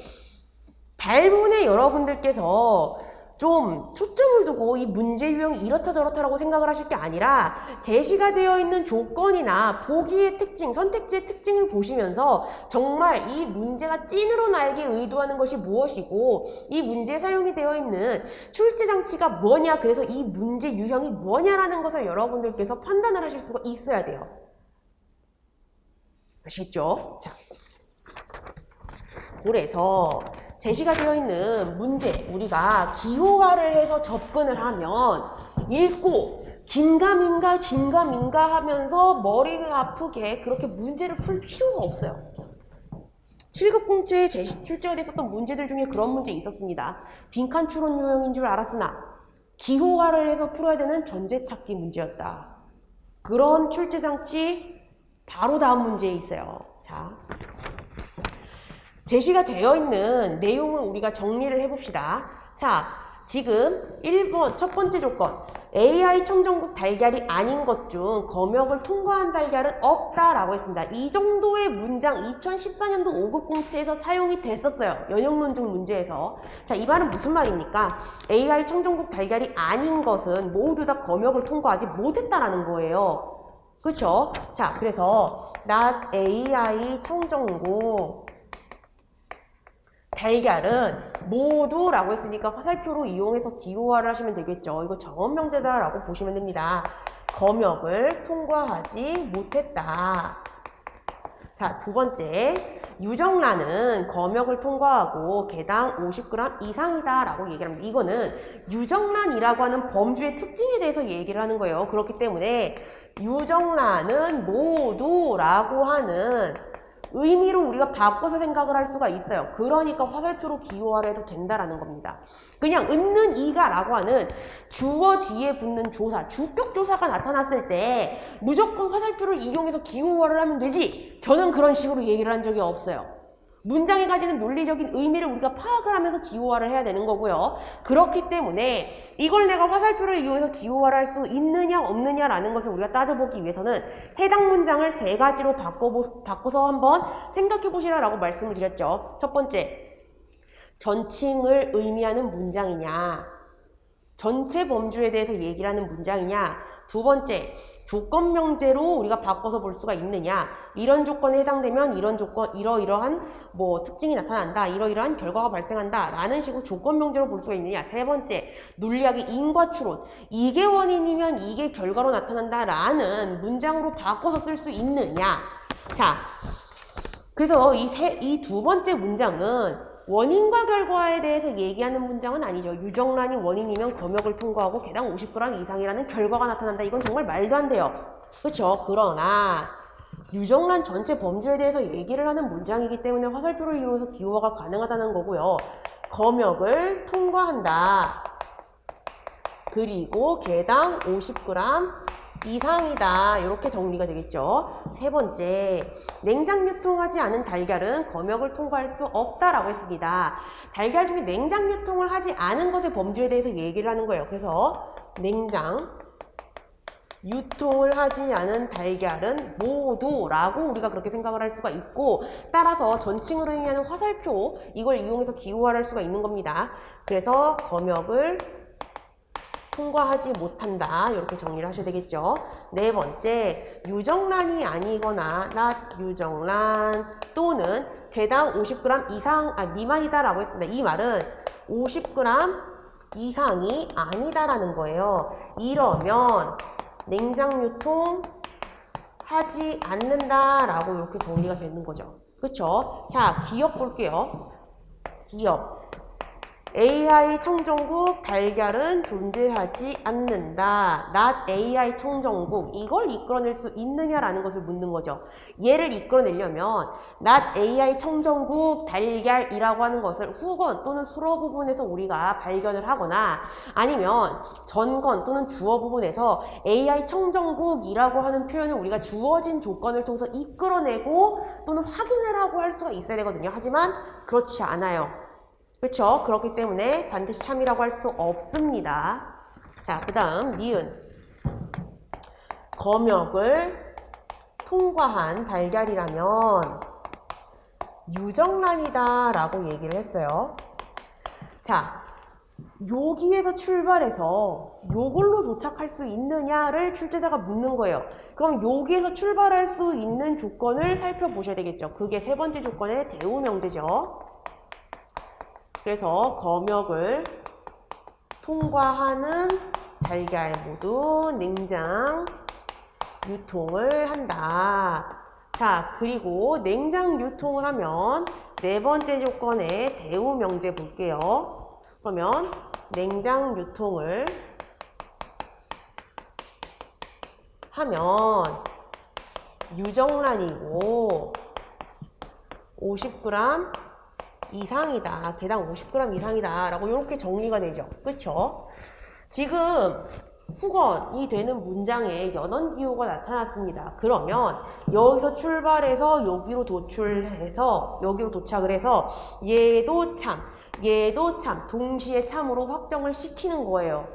발문에 여러분들께서 좀 초점을 두고 이 문제 유형이 이렇다 저렇다라고 생각을 하실 게 아니라 제시가 되어 있는 조건이나 보기의 특징, 선택지의 특징을 보시면서 정말 이 문제가 찐으로 나에게 의도하는 것이 무엇이고 이 문제에 사용이 되어 있는 출제 장치가 뭐냐, 그래서 이 문제 유형이 뭐냐라는 것을 여러분들께서 판단을 하실 수가 있어야 돼요. 아시겠죠? 자, 그래서 제시가 되어 있는 문제, 우리가 기호화를 해서 접근을 하면 읽고 긴가민가 하면서 머리가 아프게 그렇게 문제를 풀 필요가 없어요. 7급 공채에 출제가 됐었던 문제들 중에 그런 문제 있었습니다. 빈칸 추론 유형인 줄 알았으나 기호화를 해서 풀어야 되는 전제 찾기 문제였다. 그런 출제 장치 바로 다음 문제에 있어요. 자, 제시가 되어 있는 내용을 우리가 정리를 해봅시다. 자, 지금 1번 첫 번째 조건, AI 청정국 달걀이 아닌 것 중 검역을 통과한 달걀은 없다라고 했습니다. 이 정도의 문장 2014년도 5급 공채에서 사용이 됐었어요. 연역 논증 문제에서. 자, 이 말은 무슨 말입니까? AI 청정국 달걀이 아닌 것은 모두 다 검역을 통과하지 못했다라는 거예요. 그렇죠? 자, 그래서 not AI 청정국 달걀은 모두 라고 했으니까 화살표로 이용해서 기호화를 하시면 되겠죠. 이거 정언명제다 라고 보시면 됩니다. 검역을 통과하지 못했다. 자, 두 번째. 유정란은 검역을 통과하고 개당 50g 이상이다 라고 얘기를 합니다. 이거는 유정란이라고 하는 범주의 특징에 대해서 얘기를 하는 거예요. 그렇기 때문에 유정란은 모두 라고 하는 의미로 우리가 바꿔서 생각을 할 수가 있어요. 그러니까 화살표로 기호화를 해도 된다라는 겁니다. 그냥 있는 이가 라고 하는 주어 뒤에 붙는 조사, 주격 조사가 나타났을 때 무조건 화살표를 이용해서 기호화를 하면 되지, 저는 그런 식으로 얘기를 한 적이 없어요. 문장이 가지는 논리적인 의미를 우리가 파악을 하면서 기호화를 해야 되는 거고요. 그렇기 때문에 이걸 내가 화살표를 이용해서 기호화를 할 수 있느냐 없느냐라는 것을 우리가 따져보기 위해서는 해당 문장을 세 가지로 바꿔서 한번 생각해 보시라라고 말씀을 드렸죠. 첫 번째, 전칭을 의미하는 문장이냐, 전체 범주에 대해서 얘기를 하는 문장이냐. 두 번째, 조건 명제로 우리가 바꿔서 볼 수가 있느냐, 이런 조건에 해당되면 이런 조건, 이러이러한 특징이 나타난다, 이러이러한 결과가 발생한다 라는 식으로 조건 명제로 볼 수가 있느냐. 세 번째, 논리학의 인과 추론, 이게 원인이면 이게 결과로 나타난다 라는 문장으로 바꿔서 쓸 수 있느냐. 자, 그래서 이 두 번째 문장은 원인과 결과에 대해서 얘기하는 문장은 아니죠. 유정란이 원인이면 검역을 통과하고 개당 50g 이상이라는 결과가 나타난다. 이건 정말 말도 안 돼요. 그렇죠? 그러나 유정란 전체 범주에 대해서 얘기를 하는 문장이기 때문에 화살표를 이용해서 기호화가 가능하다는 거고요. 검역을 통과한다. 그리고 개당 50g 이상이다. 이렇게 정리가 되겠죠. 세 번째, 냉장 유통하지 않은 달걀은 검역을 통과할 수 없다라고 했습니다. 달걀 중에 냉장 유통을 하지 않은 것의 범주에 대해서 얘기를 하는 거예요. 그래서 냉장 유통을 하지 않은 달걀은 모두라고 우리가 그렇게 생각을 할 수가 있고, 따라서 전칭을 의미하는 화살표, 이걸 이용해서 기호화를 할 수가 있는 겁니다. 그래서 검역을 통과하지 못한다. 이렇게 정리를 하셔야 되겠죠. 네 번째, 유정란이 아니거나 not 유정란 또는 개당 50g 미만이다 라고 했습니다. 이 말은 50g 이상이 아니다라는 거예요. 이러면 냉장 유통 하지 않는다 라고 이렇게 정리가 되는 거죠. 그쵸? 자, 기업 볼게요. 기업. AI 청정국 달걀은 존재하지 않는다. not AI 청정국. 이걸 이끌어낼 수 있느냐라는 것을 묻는 거죠. 얘를 이끌어내려면 not AI 청정국 달걀이라고 하는 것을 후건 또는 수로 부분에서 우리가 발견을 하거나, 아니면 전건 또는 주어 부분에서 AI 청정국이라고 하는 표현을 우리가 주어진 조건을 통해서 이끌어내고 또는 확인을 하고 할 수가 있어야 되거든요. 하지만 그렇지 않아요. 그렇죠? 그렇기 때문에 반드시 참이라고 할 수 없습니다. 자, 그 다음 니은. 검역을 통과한 달걀이라면 유정란이다 라고 얘기를 했어요. 자, 여기에서 출발해서 요걸로 도착할 수 있느냐를 출제자가 묻는 거예요. 그럼 여기에서 출발할 수 있는 조건을 살펴보셔야 되겠죠. 그게 세 번째 조건의 대우 명제죠. 그래서 검역을 통과하는 달걀 모두 냉장 유통을 한다. 자, 그리고 냉장 유통을 하면 네 번째 조건의 대우 명제 볼게요. 그러면 냉장 유통을 하면 유정란이고 50g 이상이다. 개당 50g 이상이다. 라고 이렇게 정리가 되죠. 그쵸? 지금 후건이 되는 문장에 연원기호가 나타났습니다. 그러면 여기서 출발해서 여기로 도출해서 여기로 도착을 해서 얘도 참, 얘도 참, 동시에 참으로 확정을 시키는 거예요.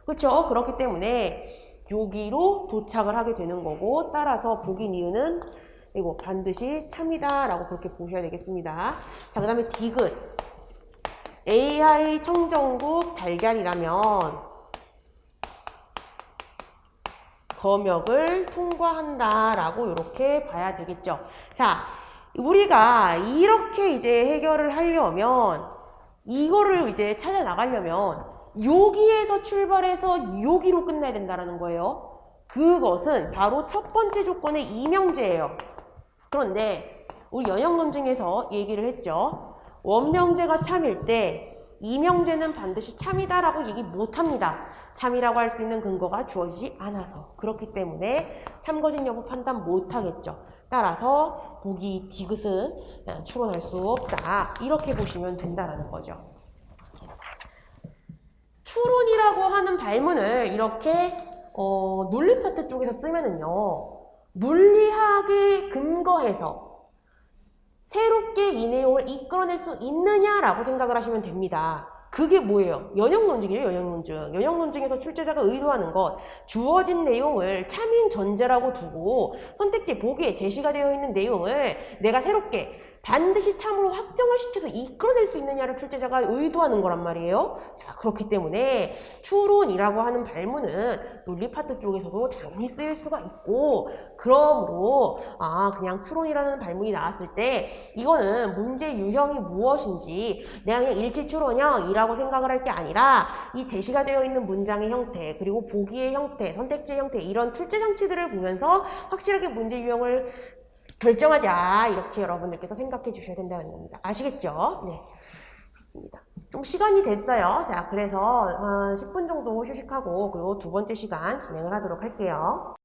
그쵸? 그렇기 때문에 여기로 도착을 하게 되는 거고, 따라서 보기 니은은 이거 반드시 참이다 라고 그렇게 보셔야 되겠습니다. 자, 그 다음에 디귿. AI 청정국 달걀이라면 검역을 통과한다 라고 이렇게 봐야 되겠죠. 자, 우리가 이렇게 이제 해결을 하려면, 이거를 이제 찾아 나가려면 여기에서 출발해서 여기로 끝나야 된다는 거예요. 그것은 바로 첫 번째 조건의 이명제예요. 그런데 우리 연역 논증에서 얘기를 했죠. 원명제가 참일 때 이명제는 반드시 참이다라고 얘기 못합니다. 참이라고 할 수 있는 근거가 주어지지 않아서. 그렇기 때문에 참거진 여부 판단 못하겠죠. 따라서 보기 디귿은 추론할 수 없다. 이렇게 보시면 된다라는 거죠. 추론이라고 하는 발문을 이렇게 논리 파트 쪽에서 쓰면은요. 물리학에 근거해서 새롭게 이 내용을 이끌어낼 수 있느냐라고 생각을 하시면 됩니다. 그게 뭐예요? 연역논증이에요, 연역논증. 연역논증에서 출제자가 의도하는 것, 주어진 내용을 참인 전제라고 두고 선택지 보기에 제시가 되어 있는 내용을 내가 새롭게 반드시 참으로 확정을 시켜서 이끌어낼 수 있느냐를 출제자가 의도하는 거란 말이에요. 자, 그렇기 때문에 추론이라고 하는 발문은 논리 파트 쪽에서도 당연히 쓰일 수가 있고, 그러므로 그냥 추론이라는 발문이 나왔을 때 이거는 문제 유형이 무엇인지 내가 그냥 일치 추론형이라고 생각을 할 게 아니라 이 제시가 되어 있는 문장의 형태, 그리고 보기의 형태, 선택지의 형태, 이런 출제 장치들을 보면서 확실하게 문제 유형을 결정하자, 이렇게 여러분들께서 생각해 주셔야 된다는 겁니다. 아시겠죠? 네, 그렇습니다. 좀 시간이 됐어요. 자, 그래서 한 10분 정도 휴식하고 그리고 두 번째 시간 진행을 하도록 할게요.